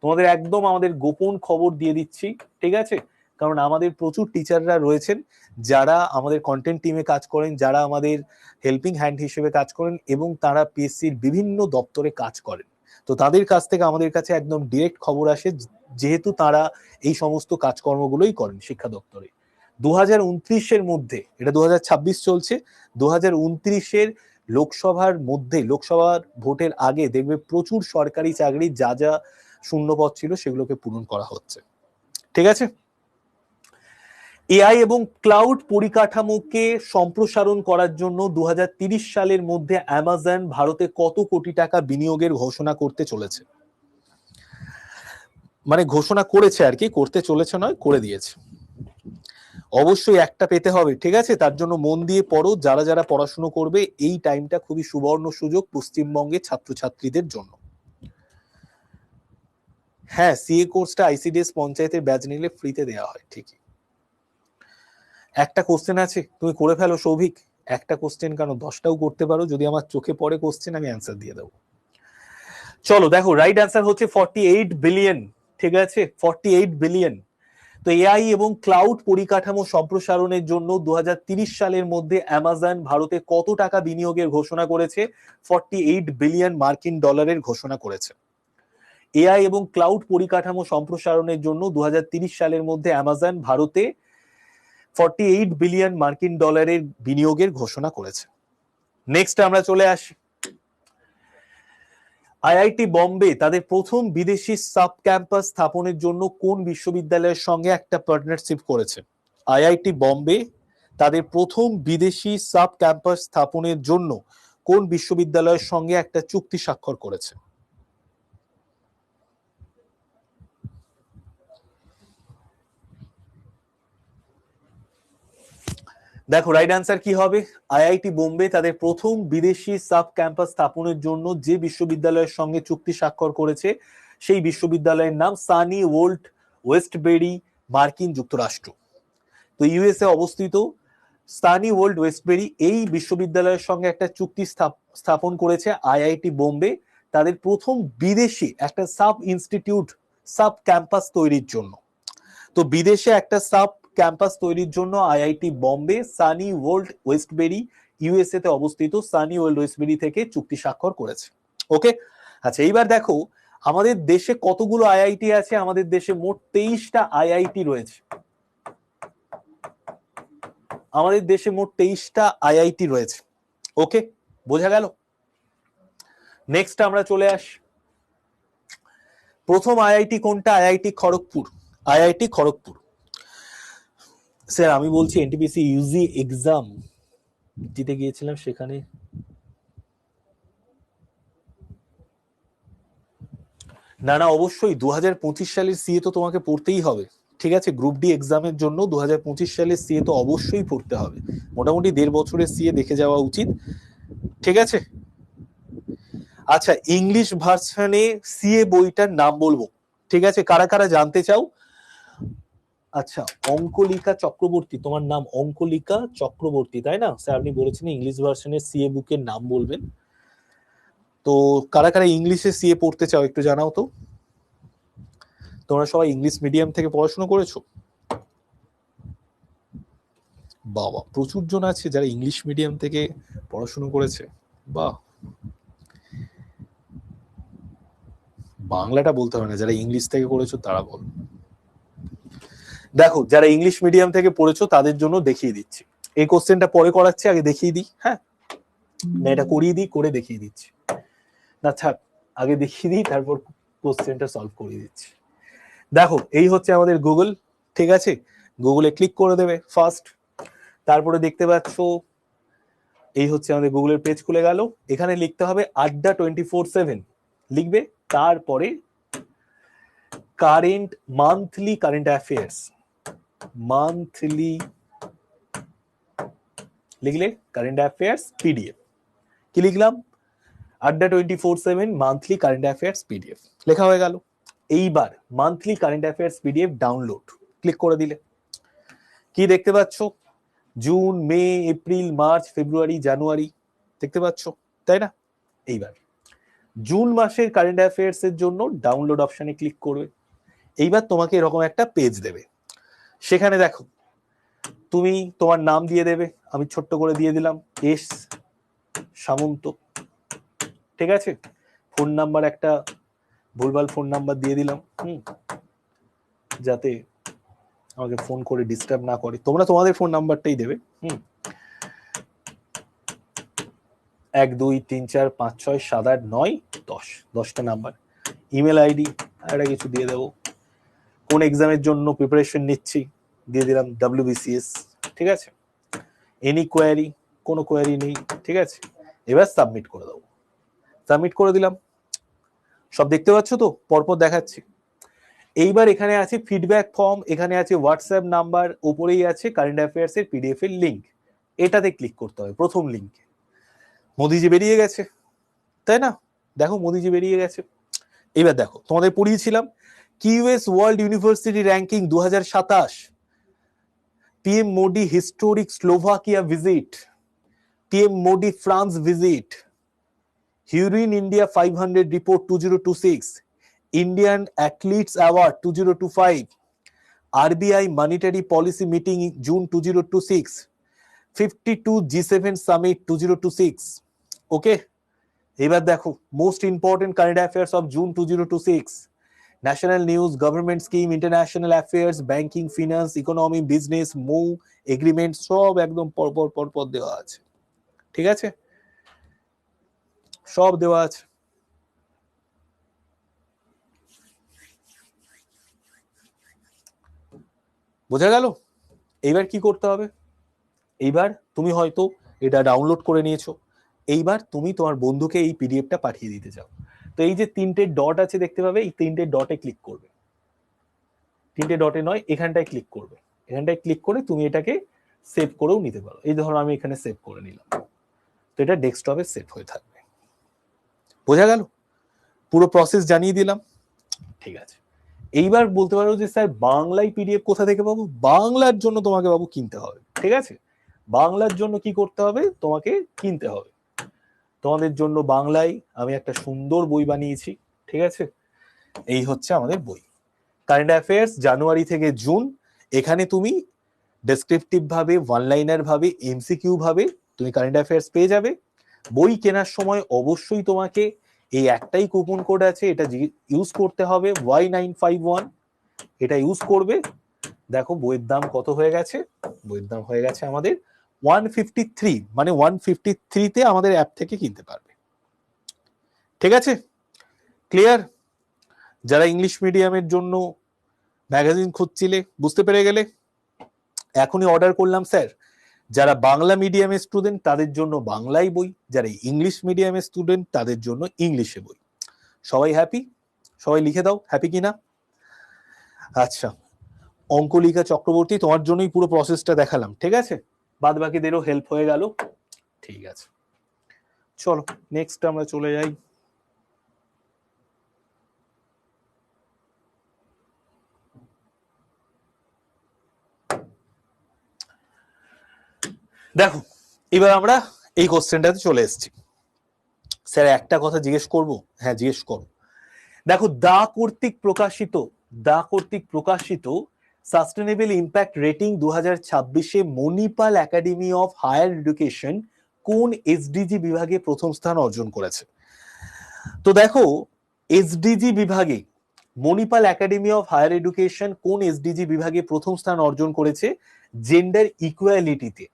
Speaker 1: তোমাদের একদম আমাদের গোপন খবর দিয়ে দিচ্ছি। ঠিক আছে, কারণ আমাদের প্রচুর টিচাররা রয়েছেন যারা আমাদের কন্টেন্ট টিমে কাজ করেন, যারা আমাদের হেল্পিং হ্যান্ড হিসেবে কাজ করেন, এবং তারা পিএসসির বিভিন্ন দপ্তরে কাজ করেন। তো তাদের কাছ থেকে আমাদের কাছে একদম ডিরেক্ট খবর আসে, যেহেতু তারা এই সমস্ত কাজকর্মগুলোই করেন শিক্ষা দপ্তরে। 2029-এর মধ্যে, এটা 2026 চলছে, 2029-এর লোকসভার মধ্যে, লোকসভার ভোটের আগে দেখবে প্রচুর সরকারি চাকরি যা যা শূন্যপদ ছিল সেগুলোকে পূরণ করা হচ্ছে। ঠিক আছে, এআই এবং ক্লাউড পরিকাঠামোকে সম্প্রসারণ করার জন্য 2030 সালের মধ্যে অ্যামাজন ভারতে কত কোটি টাকা বিনিয়োগের ঘোষণা করতে চলেছে? মানে ঘোষণা করেছে আর কি, করতে চলেছে নয়, করে দিয়েছে। অবশ্যই একটা পেতে হবে। ঠিক আছে, তার জন্য মন দিয়ে পড়ো, যারা যারা পড়াশুনো করবে এই টাইমটা খুবই সুবর্ণ সুযোগ পশ্চিমবঙ্গের ছাত্রছাত্রীদের জন্য। হ্যাঁ, সিএ কোর্সটা আইসিডিএস পঞ্চায়েতের ব্যাচ নিলে ফ্রিতে দেওয়া হয়। ঠিকই। একটা কোশ্চেন আছে, তুমি করে ফেলো সৌভিক। একটা কোশ্চেন কেন, 10টাও করতে পারো, যদি আমার চোখে পড়ে কোশ্চেন আমি অ্যান্সার দিয়ে দেবো। চলো দেখো, রাইট অ্যান্সার হচ্ছে 48 বিলিয়ন। ঠিক আছে, 48 বিলিয়ন। তো এআই এবং ক্লাউড পরিকাঠামো সম্প্রসারণের জন্য 2030 সালের মধ্যে অ্যামাজন ভারতে কত টাকা বিনিয়োগের ঘোষণা করেছে? 48 বিলিয়ন মার্কিন ডলারের ঘোষণা করেছে। এআই এবং ক্লাউড পরিকাঠামো সম্প্রসারণের জন্য 2030 সালের মধ্যে অ্যামাজন ভারতে 48 বিলিয়ন মার্কিন ডলারের বিনিয়োগের ঘোষণা করেছে। নেক্সট আমরা চলে আসি, আইআইটি বম্বে তাদের প্রথম বিদেশি সাব ক্যাম্পাস স্থাপনের জন্য কোন বিশ্ববিদ্যালয়ের সঙ্গে একটা পার্টনারশিপ করেছে? আইআইটি বম্বে তাদের প্রথম বিদেশি সাব ক্যাম্পাস স্থাপনের জন্য কোন বিশ্ববিদ্যালয়ের সঙ্গে একটা চুক্তি স্বাক্ষর করেছে? দেখো, রাইট অ্যান্সার কি হবে? আইআইটি বোম্বে তাদের প্রথম বিদেশি সাব ক্যাম্পাস স্থাপনের জন্য যে বিশ্ববিদ্যালয়ের সঙ্গে চুক্তি স্বাক্ষর করেছে সেই বিশ্ববিদ্যালয়ের নাম সানি ওল্ড ওয়েস্টবেরি, মার্কিন যুক্তরাষ্ট্র। তো ইউএসএ অবস্থিত সানি ওল্ড ওয়েস্টবেরি এই বিশ্ববিদ্যালয়ের সঙ্গে একটা চুক্তি স্থাপন করেছে আইআইটি বোম্বে তাদের প্রথম বিদেশি একটা সাব ইনস্টিটিউট, সাব ক্যাম্পাস তৈরির জন্য। তো বিদেশে একটা সাব ক্যাম্পাস তৈরির জন্য IIT Bombay SUNY Old Westbury USA তে অবস্থিত সানি ওল্ড ওয়েস্টবেরি থেকে চুক্তি স্বাক্ষর করেছে। ওকে, আচ্ছা এইবার দেখো আমাদের দেশে কতগুলো আইআইটি আছে? আমাদের দেশে মোট 23টা আইআইটি রয়েছে। আমাদের দেশে মোট 23টা আইআইটি রয়েছে। ওকে, বোঝা গেল? নেক্সট আমরা চলে আসি, প্রথম আইআইটি কোনটা? IIT Kharagpur. IIT Kharagpur. Sir আমি বলছি এনটিপিসি ইউজি এক্সাম দিতে গিয়েছিলাম, সেখানে না না অবশ্যই 2025 সালের সিএ তো তোমাকে পড়তেই হবে। ঠিক আছে, গ্রুপ ডি এক্সামের জন্য 2025 সালের সিএ তো অবশ্যই পড়তে হবে। মোটামুটি 1.5 বছরের সিএ দেখে যাওয়া উচিত। ঠিক আছে, আচ্ছা ইংলিশ ভার্সনে সিএ বইটার নাম বলবো। ঠিক আছে, কারা কারা জানতে চাও? আচ্ছা, অঙ্কলিকা চক্রবর্তী, তোমার নাম অঙ্কলিকা চক্রবর্তী তাই না? স্যার আপনি বলেছেন ইংলিশ ভার্সনের সিএ বুকের নাম বলবেন। তো কারা কারা ইংলিশে সিএ পড়তে চাও একটু জানাও তো। তোমরা সবাই ইংলিশ মিডিয়াম থেকে পড়াশোনা করেছো? বাবা, প্রচুর জন আছে যারা ইংলিশ মিডিয়াম থেকে পড়াশোনা করেছে। বাহ, বাংলাটা বলতে হবে না, যারা ইংলিশ থেকে করেছো তারা বল। দেখো, যারা ইংলিশ মিডিয়াম থেকে পড়েছো তাদের জন্য দেখিয়ে দিচ্ছি। এই কোশ্চেনটা পরে করাচ্ছি, আগে দেখিয়ে দিই। হ্যাঁ, না এটা করিয়ে দিই, করে দেখিয়ে দিচ্ছি। না থাক, আগে দেখিয়ে দিই, তারপর কোশ্চেনটা সলভ করিয়ে দিচ্ছি। দেখো, এই হচ্ছে আমাদের গুগল। ঠিক আছে, গুগলে ক্লিক করে দেবে ফার্স্ট, তারপরে দেখতে পাচ্ছ এই হচ্ছে আমাদের গুগলের পেজ খুলে গেল। এখানে লিখতে হবে আড্ডা 24/7 লিখবে, তারপরে current monthly current affairs, monthly লিখলে কারেন্ট অ্যাফেয়ার্স পিডিএফ, কি লিখলাম আড্ডা 24/7 মান্থলি কারেন্ট অ্যাফেয়ার্স পিডিএফ, লেখা হয়ে গেল। এইবার monthly current affairs PDF download click করে দিলে কি দেখতে পাচ্ছ, জুন, মে, এপ্রিল, মার্চ, ফেব্রুয়ারি, জানুয়ারি দেখতে পাচ্ছ, তাই না? এইবার জুন মাসের কারেন্ট অ্যাফেয়ার্স এর জন্য ডাউনলোড অপশনে ক্লিক করবে। এইবার তোমাকে এরকম একটা পেজ দেবে, সেখানে দেখো তুমি তোমার নাম দিয়ে দেবে, আমি ছোট্ট করে দিয়ে দিলাম এস সামন্ত, ঠিক আছে? ফোন নাম্বার একটা ভুলভাল ফোন নাম্বার দিয়ে দিলাম, যাতে আমাকে ফোন করে ডিস্টার্ব না করে, তোমরা তোমাদের ফোন নাম্বারটাই দেবে। 1 2 3 4 5 6 7 8 9 10, 10টা নাম্বার। ইমেল আইডি একটা কিছু দিয়ে দেবো, কোন এক্সামের জন্য প্রিপারেশন নিচ্ছি দিয়ে দিলাম WBCS, ঠিক আছে? এনি কোয়ারি, কোনো কোয়ারি নেই, ঠিক আছে? এবার সাবমিট করে দেবো, সাবমিট করে দিলাম। সব দেখতে পাচ্ছ তো, পরপর দেখাচ্ছি। এইবার এখানে আছে ফিডব্যাক ফর্ম, এখানে আছে হোয়াটসঅ্যাপ নাম্বার, ওপরেই আছে কারেন্ট অ্যাফেয়ার্স এর পিডিএফ এর লিঙ্ক, এটাতে ক্লিক করতে হবে প্রথম লিঙ্কে। মোদিজি বেরিয়ে গেছে, তাই না? দেখো মোদিজি বেরিয়ে গেছে। এবার দেখো তোমাদের পড়িয়েছিলাম QS world university ranking 2027, PM Modi historic Slovakia visit, PM Modi France visit, Hurun India 500 report 2026, Indian Athletes Award 2025, RBI monetary policy meeting in June 2026, 52 G7 summit 2026, ওকে? এবার দেখো most important current affairs of June 2026, national news, government scheme, international affairs, banking, finance, economy, business, Mou agreement, সব একদম পরপর পরপর দেওয়া আছে, ঠিক আছে? সব দেওয়া আছে। বোঝা গেল? এইবার কি করতে হবে, এইবার তুমি হয়তো এটা ডাউনলোড করে নিয়েছো, এইবার তুমি তোমার বন্ধুকে এই পিডিএফটা পাঠিয়ে দিতে চাও, তো এই যে 3টে ডট আছে দেখতে পাবে, এই 3টে ডটে ক্লিক করবে, 3টে ডটে নয় এখানটায় ক্লিক করবে, এখানটায় ক্লিক করে তুমি এটাকে সেভ করেও নিতে পারো। এই ধরো আমি এখানে সেভ করে নিলাম, তো এটা ডেস্কটপে সেভ হয়ে থাকবে। বোঝা গেল? পুরো প্রসেস জানিয়ে দিলাম, ঠিক আছে? এইবার বলতে পারো যে স্যার বাংলায় পিডিএফ কোথা থেকে পাবো? বাংলার জন্য তোমাকে বাবু কিনতে হবে, ঠিক আছে? বাংলার জন্য কি করতে হবে, তোমাকে কিনতে হবে। তোমাদের জন্য বাংলায় আমি একটা সুন্দর বই বানিয়েছি, ঠিক আছে? এই হচ্ছে আমাদের বই, কারেন্ট অ্যাফেয়ার্স জানুয়ারি থেকে জুন। এখানে তুমি ডেসক্রিপটিভ ভাবে, ওয়ান লাইনার ভাবে, এমসিকিউ ভাবে তুমি কারেন্ট অ্যাফেয়ার্স পেয়ে যাবে। বই কেনার সময় অবশ্যই তোমাকে এই একটাই কুপন কোড আছে, এটা ইউজ করতে হবে, Y951, এটা ইউজ করবে। দেখো বইয়ের দাম কত হয়ে গেছে, বইয়ের দাম হয়ে গেছে আমাদের 153, মানে 153-তে আমাদের অ্যাপ থেকে কিনতে পারবে, ঠিক আছে? ক্লিয়ার? যারা ইংলিশ মিডিয়ামের জন্য ম্যাগাজিন খুঁজছিলে বুঝতে পেরে গেলে, এখনই অর্ডার করলাম স্যার। যারা বাংলা মিডিয়ামের স্টুডেন্ট তাদের জন্য বাংলায় বই, যারা ইংলিশ মিডিয়ামের স্টুডেন্ট তাদের জন্য ইংলিশে বই। সবাই হ্যাপি? সবাই লিখে দাও হ্যাপি কিনা। আচ্ছা, অঙ্কলিকা চক্রবর্তী, তোমার জন্যই পুরো প্রসেসটা দেখালাম, ঠিক আছে? বাদ বাকিদেরও হেল্প হয়ে গেল, ঠিক আছে? চলো নেক্সট আমরা চলে যাই। দেখো এবার আমরা এই কোশ্চেনটাতে চলে এসেছি। স্যার একটা কথা জিজ্ঞেস করব? হ্যাঁ জিজ্ঞেস করো। দেখো দা কর্তৃক প্রকাশিত সাস্টেনেবল ইম্প্যাক্ট রেটিং 2026-এ Manipal academy of higher education কোন এসডিজি বিভাগে প্রথম স্থান অর্জন করেছে? তো দেখো এসডিজি বিভাগে Manipal academy of higher education কোন এসডিজি বিভাগে প্রথম স্থান অর্জন করেছে? জেন্ডার ইকুয়ালিটিতে।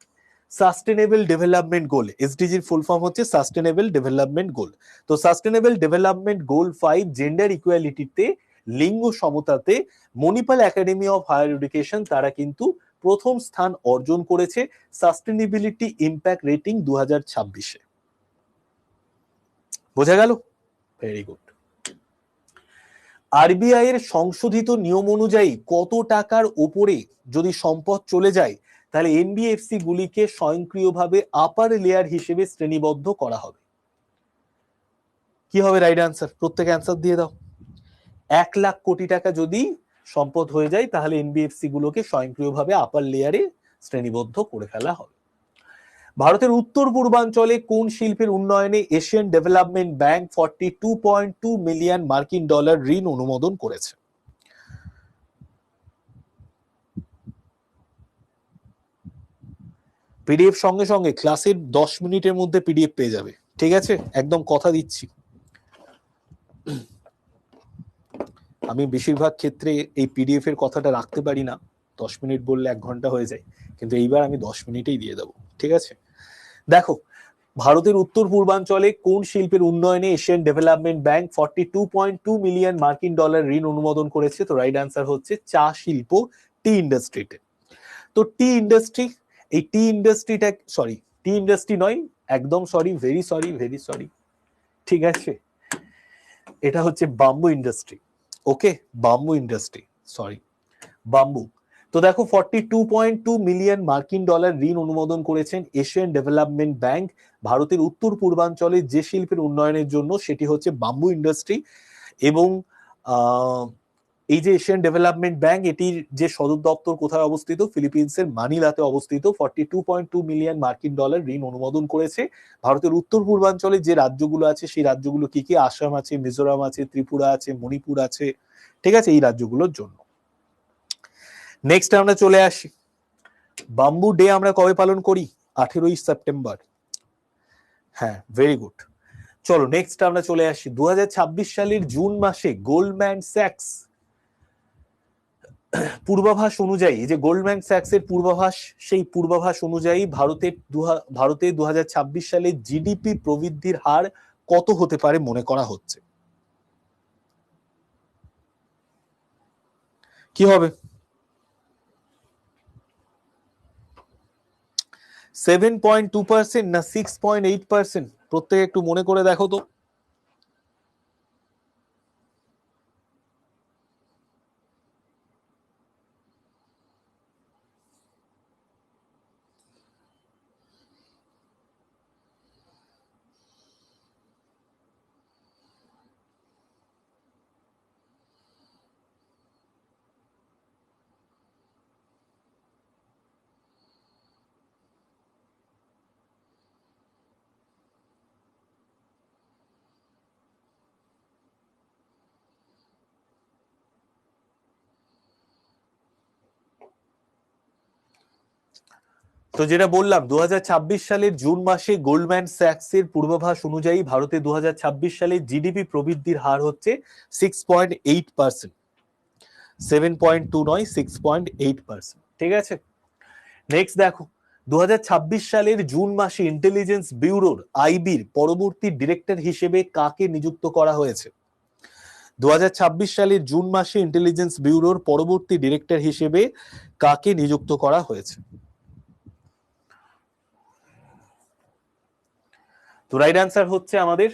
Speaker 1: সাস্টেনেবল ডেভেলপমেন্ট গোল, এসডিজির ফুল ফর্ম হচ্ছে সাস্টেনেবল ডেভেলপমেন্ট গোল। তো সাস্টেনেবল ডেভেলপমেন্ট গোল 5 জেন্ডার ইকুয়ালিটিতে, লিঙ্গ সমতাতে Manipal academy of higher education তারা কিন্তু প্রথম স্থান অর্জন করেছে সাস্টেনেবিলিটি ইম্প্যাক্ট রেটিং 2026-এ। বোঝা গেল? Very good. আরবিআই এর সংশোধিত নিয়ম অনুযায়ী কত টাকার ওপরে যদি সম্পদ চলে যায় তাহলে এনবিএফসি গুলিকে স্বয়ংক্রিয়ভাবে আপার লেয়ার হিসেবে শ্রেণীবদ্ধ করা হবে। কি হবে রাইট আনসার? প্রত্যেকে অ্যান্সার দিয়ে দাও। 1,00,000 কোটি টাকা যদি সম্পদ হয়ে যায় তাহলে এনবিএফসি গুলোকে স্বয়ংক্রিয়ভাবে আপার লেয়ারে শ্রেণীবদ্ধ করে ফেলা হবে। ভারতের উত্তর পূর্বাঞ্চলে কোন শিল্পের উন্নয়নে এশিয়ান ডেভেলপমেন্ট ব্যাংক $42.2 মিলিয়ন ঋণ অনুমোদন করেছে? পিডিএফ সঙ্গে সঙ্গে ক্লাসের 10 মিনিটের মধ্যে পিডিএফ পেয়ে যাবে, ঠিক আছে? একদম কথা দিচ্ছি। আমি বেশিরভাগ ক্ষেত্রে এই পিডিএফ এর কথাটা রাখতে পারি না, 10 মিনিট বললে 1 ঘন্টা হয়ে যায়, কিন্তু এইবার আমি 10 মিনিটেই দিয়ে দেবো, ঠিক আছে? দেখো, ভারতের উত্তর পূর্বাঞ্চলে কোন শিল্পের উন্নয়নে এশিয়ান ডেভেলপমেন্ট ব্যাংক $42.2 মিলিয়ন ঋণ অনুমোদন করেছে? তো রাইট আনসার হচ্ছে চা শিল্প, টি ইন্ডাস্ট্রিতে। তো টি ইন্ডাস্ট্রি, এই টি ইন্ডাস্ট্রিটা, সরি টি ইন্ডাস্ট্রি নয়, একদম সরি, ভেরি সরি, ঠিক আছে, এটা হচ্ছে বাম্বু ইন্ডাস্ট্রি। ওকে, বাম্বু ইন্ডাস্ট্রি, সরি, বাম্বু। তো দেখো, $42.2 মিলিয়ন ঋণ অনুমোদন করেছেন এশিয়ান ডেভেলপমেন্ট ব্যাংক ভারতের উত্তর পূর্বাঞ্চলে যে শিল্পের উন্নয়নের জন্য, সেটি হচ্ছে বাম্বু ইন্ডাস্ট্রি। এবং এই যে এশিয়ান ডেভেলপমেন্ট ব্যাংক, এটির যে সদর দপ্তর কোথায় অবস্থিত? ফিলিপিন্সের মানিলাতে অবস্থিত। $42.2 মিলিয়ন ঋণ অনুমোদন করেছে। ভারতের উত্তর পূর্বাঞ্চলে যে রাজ্যগুলো আছে সেই রাজ্যগুলো কি কি? আসাম আছে, মিজোরাম আছে, ত্রিপুরা আছে, মণিপুর আছে, ঠিক আছে, এই রাজ্যগুলোর জন্য। নেক্সট আমরা চলে আসি, বাম্বু ডে আমরা কবে পালন করি? 18ই সেপ্টেম্বর। হ্যাঁ, ভেরি গুড। চলো নেক্সট আমরা চলে আসি, 2026 সালের জুন মাসে গোল্ডম্যান স্যাক্স পূর্বাভাস অনুযায়ী, যে গোল্ডম্যান স্যাক্স এর পূর্বাভাস, সেই পূর্বাভাস অনুযায়ী ভারতে 2026 সালে জিডিপি প্রবৃদ্ধির হার কত হতে পারে মনে করা হচ্ছে? কি হবে? 7.2% না 6.8%? প্রত্যেকে একটু মনে করে দেখো তো। তো যেটা বললাম, 2026 সালের জুন মাসে গোল্ডম্যান স্যাক্স এর পূর্বাভাস অনুযায়ী ভারতে 2026 সালে জিডিপি প্রবৃদ্ধির হার হচ্ছে 6.8%। 7.2 নয়, 6.8%, ঠিক আছে? নেক্সট দেখো, 2026 সালের জুন মাসে ইন্টেলিজেন্স ব্যুরোর আইবির পরবর্তী ডিরেক্টর হিসেবে কাকে নিযুক্ত করা হয়েছে? 2026 সালের জুন মাসে ইন্টেলিজেন্স ব্যুরোর পরবর্তী ডিরেক্টর হিসেবে কাকে নিযুক্ত করা হয়েছে? তো রাইট আনসার হচ্ছে আমাদের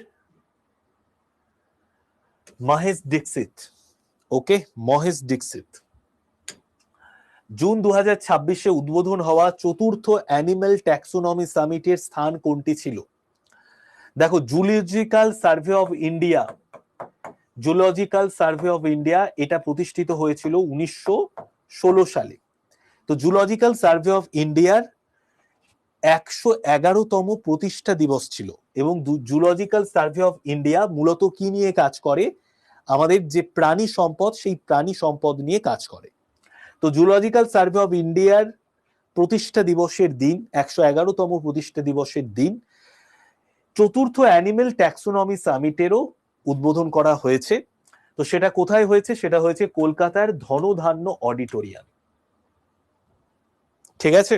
Speaker 1: মহেশ দীক্ষিত। ওকে, মহেশ দীক্ষিত। জুন 2026-এ উদ্বোধন হওয়া চতুর্থ অ্যানিম্যাল ট্যাক্সোনমি সামিটের স্থান কোনটি ছিল? দেখো, zoological survey of India, zoological survey of India এটা প্রতিষ্ঠিত হয়েছিল 1916 সালে। তো জুলজিক্যাল সার্ভে অফ ইন্ডিয়ার 111তম প্রতিষ্ঠা দিবস ছিল। এবং জুলজিক্যাল সার্ভে অফ ইন্ডিয়া মূলত কি নিয়ে কাজ করে? আমাদের যে প্রাণী সম্পদ, সেই প্রাণী সম্পদ নিয়ে কাজ করে। তো জুলজিক্যাল সার্ভে অফ ইন্ডিয়ার প্রতিষ্ঠা দিবসের দিন, 111তম প্রতিষ্ঠা দিবসের দিন, চতুর্থ অ্যানিমেল ট্যাক্সোনমি সামিটেরও উদ্বোধন করা হয়েছে। তো সেটা কোথায় হয়েছে? সেটা হয়েছে কলকাতার ধনধান্য অডিটোরিয়াম, ঠিক আছে?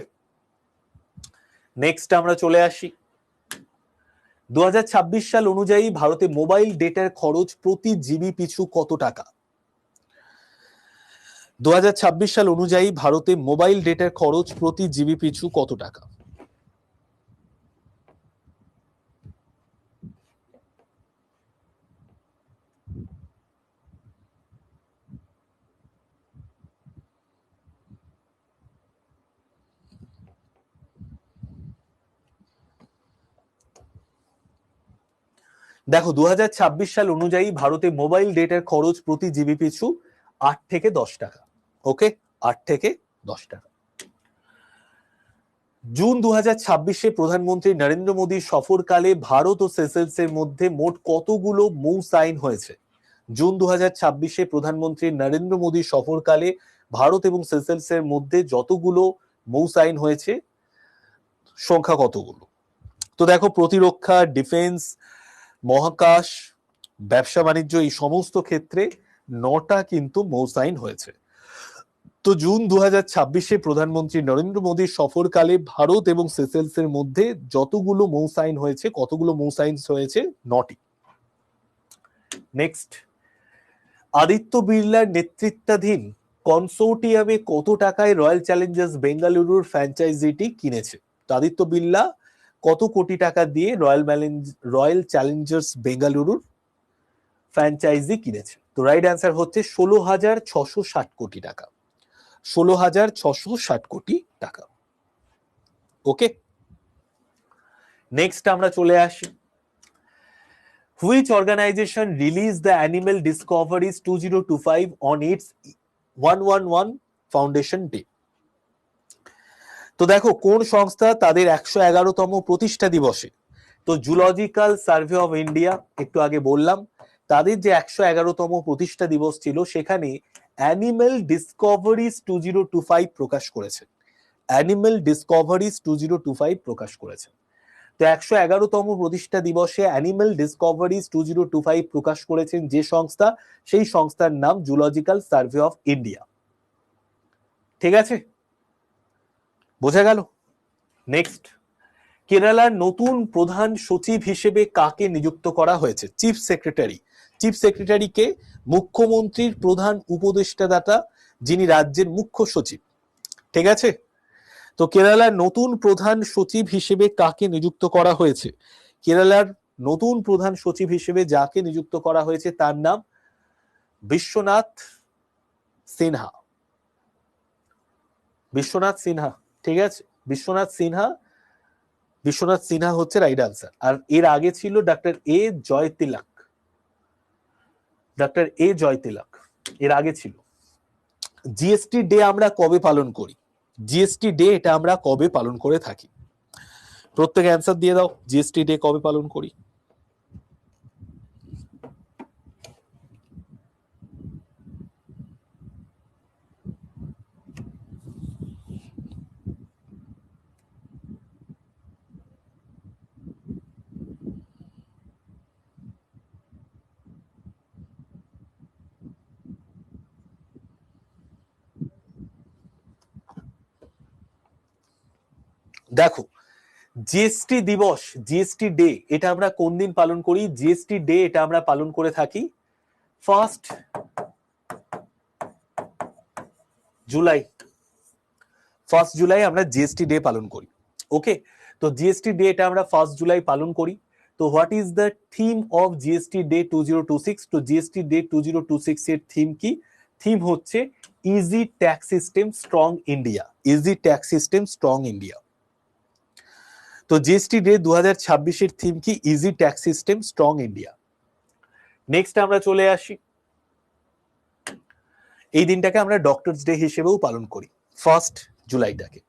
Speaker 1: নেক্সট আমরা চলে আসি, 2026 সাল অনুযায়ী ভারতে মোবাইল ডেটার খরচ প্রতি জিবি পিছু কত টাকা? 2026 সাল অনুযায়ী ভারতে মোবাইল ডেটার খরচ প্রতি জিবি পিছু কত টাকা? দেখো 2026 সাল অনুযায়ী ভারতে মোবাইল ডেটার খরচ প্রতি জিবি পিছু 8 থেকে 10 টাকা। ওকে, 8 থেকে 10 টাকা। জুন 2026-এ প্রধানমন্ত্রী নরেন্দ্র মোদীর সফরকালে ভারত ও সেসেলসের মধ্যে মোট কতগুলো মৌ সাইন হয়েছে? জুন 2026-এ প্রধানমন্ত্রী নরেন্দ্র মোদীর সফরকালে ভারত এবং সেসেলসের মধ্যে যতগুলো মৌ সাইন হয়েছে সংখ্যা কতগুলো? তো দেখো, প্রতিরক্ষা, ডিফেন্স, মহাকাশ, ব্যবসা বাণিজ্য, এই সমস্ত ক্ষেত্রে 9টা কিন্তু মৌ সাইন হয়েছে। তো জুন 2026-এ প্রধানমন্ত্রী নরেন্দ্র মোদীর সফরকালে ভারত এবং সেসেলসের মধ্যে যতগুলো মৌ সাইন হয়েছে, কতগুলো মৌ সাইন হয়েছে? 9টি। নেক্সট, আদিত্য বিড়লার নেতৃত্বাধীন কনসোর্টিয়ামে কত টাকায় রয়্যাল চ্যালেঞ্জার্স বেঙ্গালুরুর ফ্র্যাঞ্চাইজিটি কিনেছে? তো আদিত্য বিড়লা কত কোটি টাকা দিয়ে রয়্যাল চ্যালেঞ্জার্স বেঙ্গালুরুর ফ্র্যাঞ্চাইজি কিনেছে? তো রাইট অ্যান্সার হচ্ছে 16,660 কোটি টাকা। 16,660 কোটি টাকা। ওকে, নেক্সট আমরা চলে আসি। Which organization released the Animal Discoveries 2025 on its 111 Foundation Day? তো দেখো, কোন সংস্থা তাদের 111তম প্রতিষ্ঠা দিবসে, তো জুলজিক্যাল সার্ভে অফ ইন্ডিয়া, একটু আগে বললাম, তাদের যে 111তম প্রতিষ্ঠা দিবস ছিল সেখানে অ্যানিমেল ডিসকভারিজ 2025 প্রকাশ করেছে। অ্যানিমেল ডিসকভারিজ 2025 প্রকাশ করেছে। তো 111তম প্রতিষ্ঠা দিবসে অ্যানিমেল ডিসকভারিজ 2025 প্রকাশ করেছেন যে সংস্থা, সেই সংস্থার নাম জুলজিক্যাল সার্ভে অফ ইন্ডিয়া। ঠিক আছে, বোঝা গেল? নেক্সট, কেরালার নতুন প্রধান সচিব হিসেবে কাকে নিযুক্ত করা হয়েছে? Chief secretary. চিফ সেক্রেটারিকে মুখ্যমন্ত্রীর প্রধান উপদেষ্টাদাতা, যিনি রাজ্যের মুখ্য সচিব। ঠিক আছে, তো কেরালার নতুন প্রধান সচিব হিসেবে কাকে নিযুক্ত করা হয়েছে? কেরালার নতুন প্রধান সচিব হিসেবে যাকে নিযুক্ত করা হয়েছে তার নাম বিশ্বনাথ সিনহা। বিশ্বনাথ সিনহা, ঠিক আছে, বিশ্বনাথ সিনহা। বিশ্বনাথ সিনহা হচ্ছে রাইট আনসার। আর এর আগে ছিল ডক্টর এ জয়তিলক। ডক্টর এ জয়তিলক এর আগে ছিল। জিএসটি ডে আমরা কবে পালন করি? জিএসটি ডে এটা আমরা কবে পালন করে থাকি? প্রত্যেকে অ্যান্সার দিয়ে দাও, জিএসটি ডে কবে পালন করি? দেখো, জিএসটি দিবস, জিএসটি ডে এটা আমরা কোন দিন পালন করি? জিএসটি ডে এটা আমরা পালন করে থাকি 1 জুলাই। 1 জুলাই আমরা জিএসটি ডে পালন করি। ওকে, তো জিএসটি ডে এটা আমরা 1 জুলাই পালন করি। তো what is the theme of GST day 2026? তো জিএসটি ডে 2026 এর থিম কি? থিম হচ্ছে easy tax system strong India. Easy tax system strong India. তো জিএসটি ডে 2026 এর থিম কি? Easy tax system strong India. Next আমরা চলে আসি, এই দিনটাকে আমরা ডক্টরস ডে হিসেবেও পালন করি 1 জুলাইটাকে।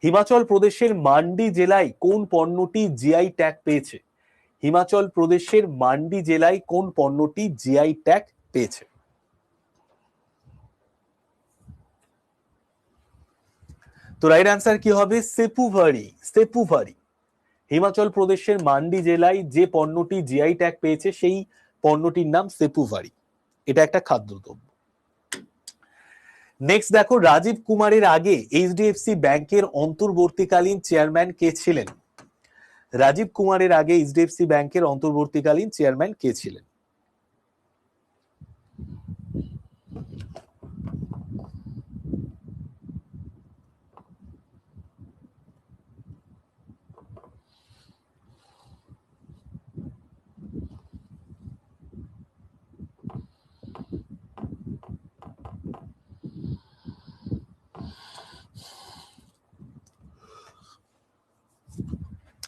Speaker 1: হিমাচল প্রদেশের মান্ডি জেলায় কোন পণ্যটি জিআই ট্যাগ পেয়েছে? হিমাচল প্রদেশের মান্ডি জেলায় কোন পণ্যটি জিআই ট্যাগ পেয়েছে? তো রাইট আনসার কি হবে? সেপুভারি। সেপুভারি। হিমাচল প্রদেশের মান্ডি জেলায় যে পণ্যটি জিআই ট্যাগ পেয়েছে সেই পণ্যটির নাম সেপুভারি। এটা একটা খাদ্যদ্রব্য। নেক্সট দেখো, রাজীব কুমারের আগে এইচডিএফসি ব্যাংকের অন্তর্বর্তীকালীন চেয়ারম্যান কে ছিলেন? রাজীব কুমারের আগে এইচডিএফসি ব্যাংকের অন্তর্বর্তীকালীন চেয়ারম্যান কে ছিলেন?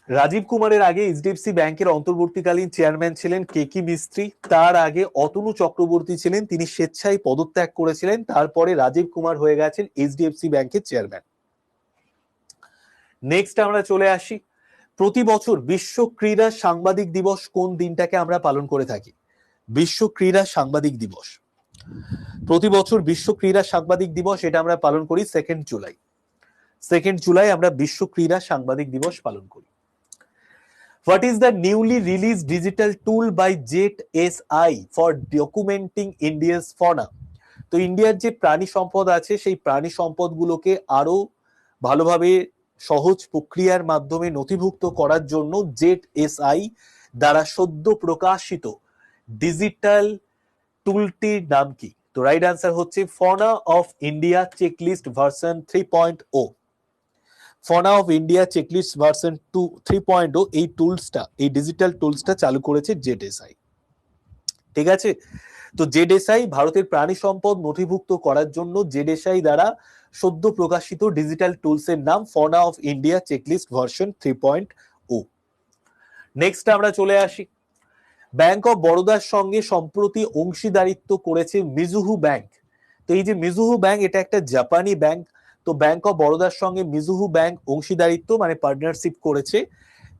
Speaker 1: রাজীব কুমারের আগে এইচডিএফসি ব্যাংকের অন্তর্বর্তীকালীন চেয়ারম্যান ছিলেন কেকি মিস্ত্রি, তার আগে অতনু চক্রবর্তী ছিলেন, তিনি স্বেচ্ছায় পদত্যাগ করেছিলেন, তারপরে রাজীব কুমার হয়ে গেছেন এইচডিএফসি ব্যাংকের চেয়ারম্যান। নেক্সট আমরা চলে আসি, প্রতি বছর বিশ্ব ক্রীড়া সাংবাদিক দিবস কোন দিনটাকে আমরা পালন করে থাকি? বিশ্ব ক্রীড়া সাংবাদিক দিবস, প্রতি বছর বিশ্ব ক্রীড়া সাংবাদিক দিবস এটা আমরা পালন করি 2 জুলাই। 2 জুলাই আমরা বিশ্ব ক্রীড়া সাংবাদিক দিবস পালন করি। What is the newly released digital tool by JETSI for documenting India's fauna? তো ইন্ডিয়ার যে প্রাণী সম্পদ আছে সেই প্রাণী সম্পদগুলোকে আরো ভালোভাবে সহজ প্রক্রিয়ার মাধ্যমে নথিভুক্ত করার জন্য JETSI দ্বারা সদ্য প্রকাশিত ডিজিটাল টুলটির নাম কি? তো রাইট আনসার হচ্ছে fauna of India checklist version 3.0। Fauna of India checklist version 3.0 এই টুলসটা, এই ডিজিটাল টুলসটা চালু করেছে JETSI। ঠিক আছে, তো JETSI ভারতের প্রাণী সম্পদ নথিভুক্ত করার জন্য JETSI দ্বারা সদ্য প্রকাশিত ডিজিটাল টুলস এর নাম fauna of India checklist version 3.0। Next আমরা চলে আসি, ব্যাংক অফ বরোদার সঙ্গে সম্প্রতি অংশীদারিত্ব করেছে মিজুহু ব্যাংক। তো এই যে মিজুহু ব্যাংক এটা একটা জাপানি ব্যাংক, তো ব্যাংক অফ বরোদার সঙ্গে মিজুহু ব্যাংক অংশীদারিত্ব মানে পার্টনারশিপ করেছে।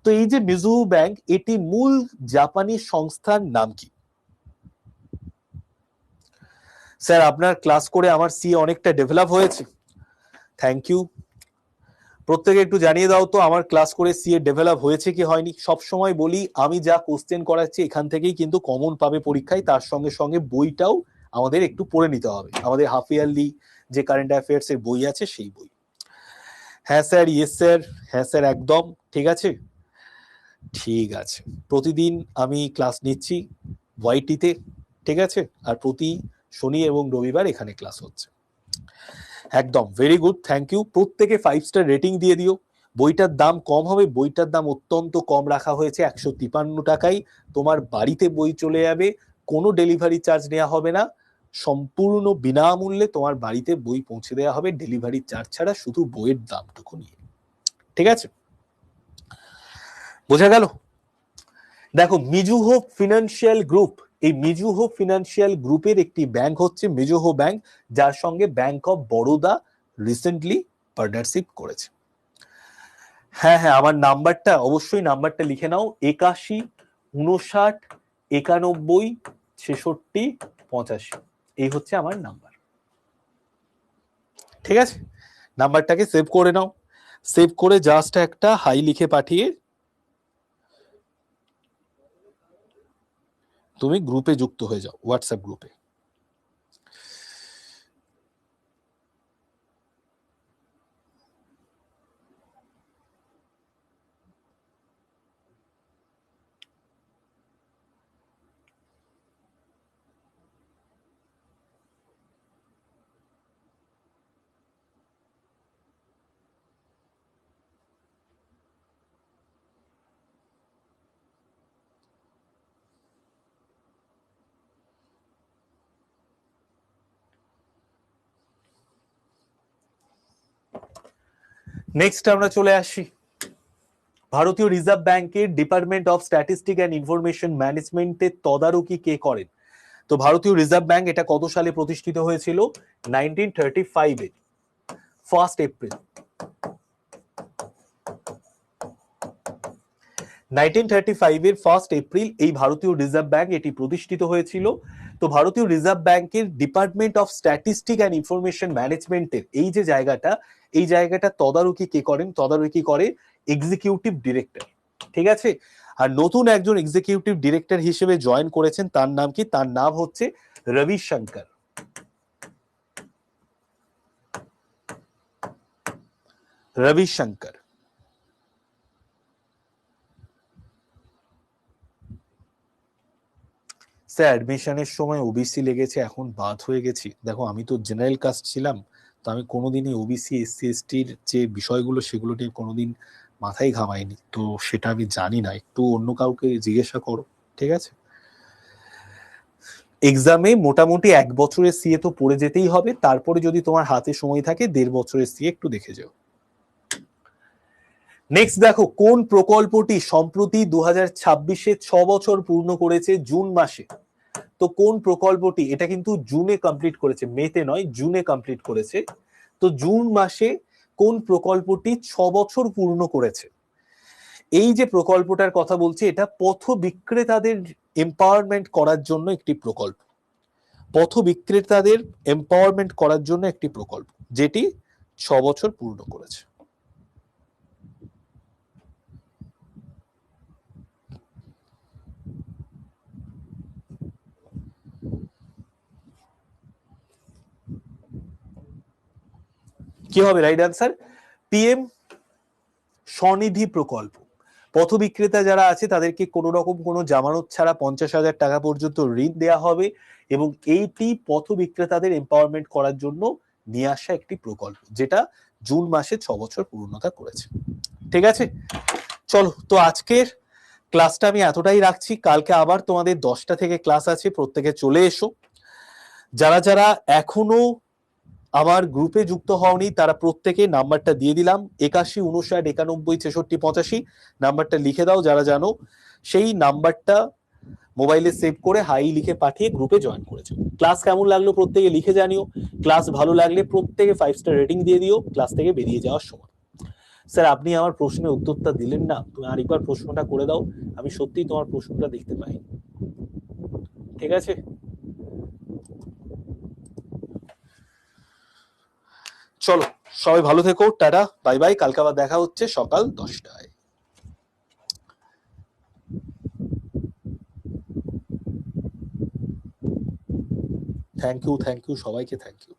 Speaker 1: তো এই যে মিজুহু ব্যাংক এটি মূল জাপানি সংস্থার নাম কি? স্যার আপনার ক্লাস করে আমার সি অনেকটা ডেভেলপ হয়েছে, থ্যাংক ইউ। প্রত্যেকে একটু জানিয়ে দাও তো আমার ক্লাস করে সি এ ডেভেলপ হয়েছে কি হয়নি। সব সময় বলি আমি যা কোশ্চেন করাচ্ছি এখান থেকেই কিন্তু কমন পাবে পরীক্ষায়, তার সঙ্গে সঙ্গে বইটাও আমাদের একটু পড়ে নিতে হবে, আমাদের হাফ ইয়ারলি যে কারেন্ট অ্যাফেয়ার্স এর বই আছে সেই বই। হ্যাঁ স্যার, ইয়েস স্যার, হ্যাঁ স্যার একদম ঠিক আছে, ঠিক আছে। প্রতিদিন আমি ক্লাস নিচ্ছি ওয়াইটিতে, ঠিক আছে, আর প্রতি শনি এবং রবিবার এখানে ক্লাস হচ্ছে। একদম ভেরি গুড, থ্যাংক ইউ। প্রত্যেকে 5 স্টার রেটিং দিয়ে দিও। বইটার দাম কম হবে, বইটার দাম অত্যন্ত কম রাখা হয়েছে 153 টাকায়। তোমার বাড়িতে বই চলে যাবে, কোনো ডেলিভারি চার্জ নেওয়া হবে না, সম্পূর্ণ বিনামূল্যে তোমার বাড়িতে বই পৌঁছে দেওয়া হবে ডেলিভারি চার্জ ছাড়া, শুধু বইয়ের দামটুকু নিয়ে। ঠিক আছে, বোঝা গেল? দেখো মিজুহো ফিনান্সিয়াল গ্রুপ, এই মিজুহো ফিনান্সিয়াল গ্রুপের একটি ব্যাংক হচ্ছে মিজুহো ব্যাংক, যার সঙ্গে bank of Baroda recently partnership করেছে। হ্যাঁ হ্যাঁ, আমার নাম্বারটা অবশ্যই নাম্বারটা লিখে নাও, 81 59 91 66 85, এই হচ্ছে আমার নাম্বার। ঠিক আছে, নাম্বারটাকে সেভ করে নাও, সেভ করে জাস্ট একটা হাই লিখে পাঠিয়ে তুমি গ্রুপে যুক্ত হয়ে যাও, হোয়াটসঅ্যাপ গ্রুপে। নেক্সট আমরা চলে আসি, ভারতীয় রিজার্ভ ব্যাংকের department of statistic and information ম্যানেজমেন্টের তদারকি কে করেন? তো ভারতীয় রিজার্ভ ব্যাংক এটা কত সালে প্রতিষ্ঠিত হয়েছিল? 1935 এ 1 এপ্রিল। 1935 এর 1 এপ্রিল এই ভারতীয় রিজার্ভ ব্যাংক এটি প্রতিষ্ঠিত হয়েছিল। তো ভারতীয় রিজার্ভ ব্যাংকের department of statistic and information ম্যানেজমেন্টের এই যে জায়গাটা, এই জায়গাটা তদারকি কে করেন? তদারকি করে এক্সিকিউটিভ ডিরেক্টর। ঠিক আছে, আর নতুন একজন এক্সিকিউটিভ ডিরেক্টর হিসেবে জয়েন করেছেন, তার নাম কি? তার নাম হচ্ছে রবিশঙ্কর। রবিশঙ্কর। স্যার অ্যাডমিশনের সময় ওবিসি লেগেছে, এখন বাদ হয়ে গেছি। দেখো আমি তো জেনারেল কাস্ট ছিলাম, তো আমি কোনোদিনই ওবিসি এসসি এসটির যে বিষয়গুলো সেগুলো নিয়ে কোনোদিন মাথায় ঘামাইনি, তো সেটা আমি জানি না, একটু অন্য কাউকে জিজ্ঞাসা করো। ঠিক আছে, এক্সামে মোটামুটি 1 বছরের সিএ তো পড়ে যেতেই হবে, তারপরে যদি তোমার হাতে সময় থাকে 1.5 বছরের সিএ একটু দেখে যাও। নেক্সট দেখো, কোন প্রকল্পটি সম্প্রতি 2026-এ 6 বছর পূর্ণ করেছে জুন মাসে? তো কোন প্রকল্পটি, এটা কিন্তু জুনে কমপ্লিট করেছে, মেতে নয়, জুনে কমপ্লিট করেছে। তো জুন মাসে কোন প্রকল্পটি 6 বছর পূর্ণ করেছে? এই যে প্রকল্পটার কথা বলছি, এটা পথ বিক্রেতাদের এম্পাওয়ারমেন্ট করার জন্য একটি প্রকল্প। পথ বিক্রেতাদের এম্পাওয়ারমেন্ট করার জন্য একটি প্রকল্প, যেটি 6 বছর পূর্ণ করেছে। কি হবে রাইট আনসার? পিএম স্বনিধি প্রকল্প। পথ বিক্রেতা যারা আছে তাদেরকে কোনো রকম কোনো জামানত ছাড়া 50,000 টাকা পর্যন্ত ঋণ দেওয়া হবে, এবং এইটি পথ বিক্রেতাদের এম্পাওয়ারমেন্ট করার জন্য নিয়ে আসা একটি প্রকল্প, যেটা জুন মাসে 6 বছর পূর্ণতা করেছে। ঠিক আছে, চলো তো আজকের ক্লাসটা আমি এতটাই রাখছি। কালকে আবার তোমাদের 10টা থেকে ক্লাস আছে, প্রত্যেকে চলে এসো। যারা যারা এখনো আমার গ্রুপে যুক্ত হওনি তারা প্রত্যেকে নাম্বারটা দিয়ে দিলাম, 81 59 91 66 85 নাম্বারটা লিখে দাও যারা জানো। সেই নাম্বারটা মোবাইলে সেভ করে হাই লিখে পাঠিয়ে গ্রুপে জয়েন করেছো। ক্লাস কেমন লাগলো প্রত্যেকে লিখে জানিও। ক্লাস ভালো লাগলে প্রত্যেকে 5 স্টার রেটিং দিয়ে দিও ক্লাস থেকে বেরিয়ে যাওয়ার সময়। স্যার আপনি আমার প্রশ্নের উত্তরটা দিলেন না, তুমি আরেকবার প্রশ্নটা করে দাও, আমি সত্যিই তোমার প্রশ্নটা দেখতে পাই। ঠিক আছে, চলো সবাই ভালো থেকো, টাটা বাই বাই, কালকে আবার দেখা হচ্ছে সকাল 10টায়। থ্যাংক ইউ সবাইকে, থ্যাংক ইউ।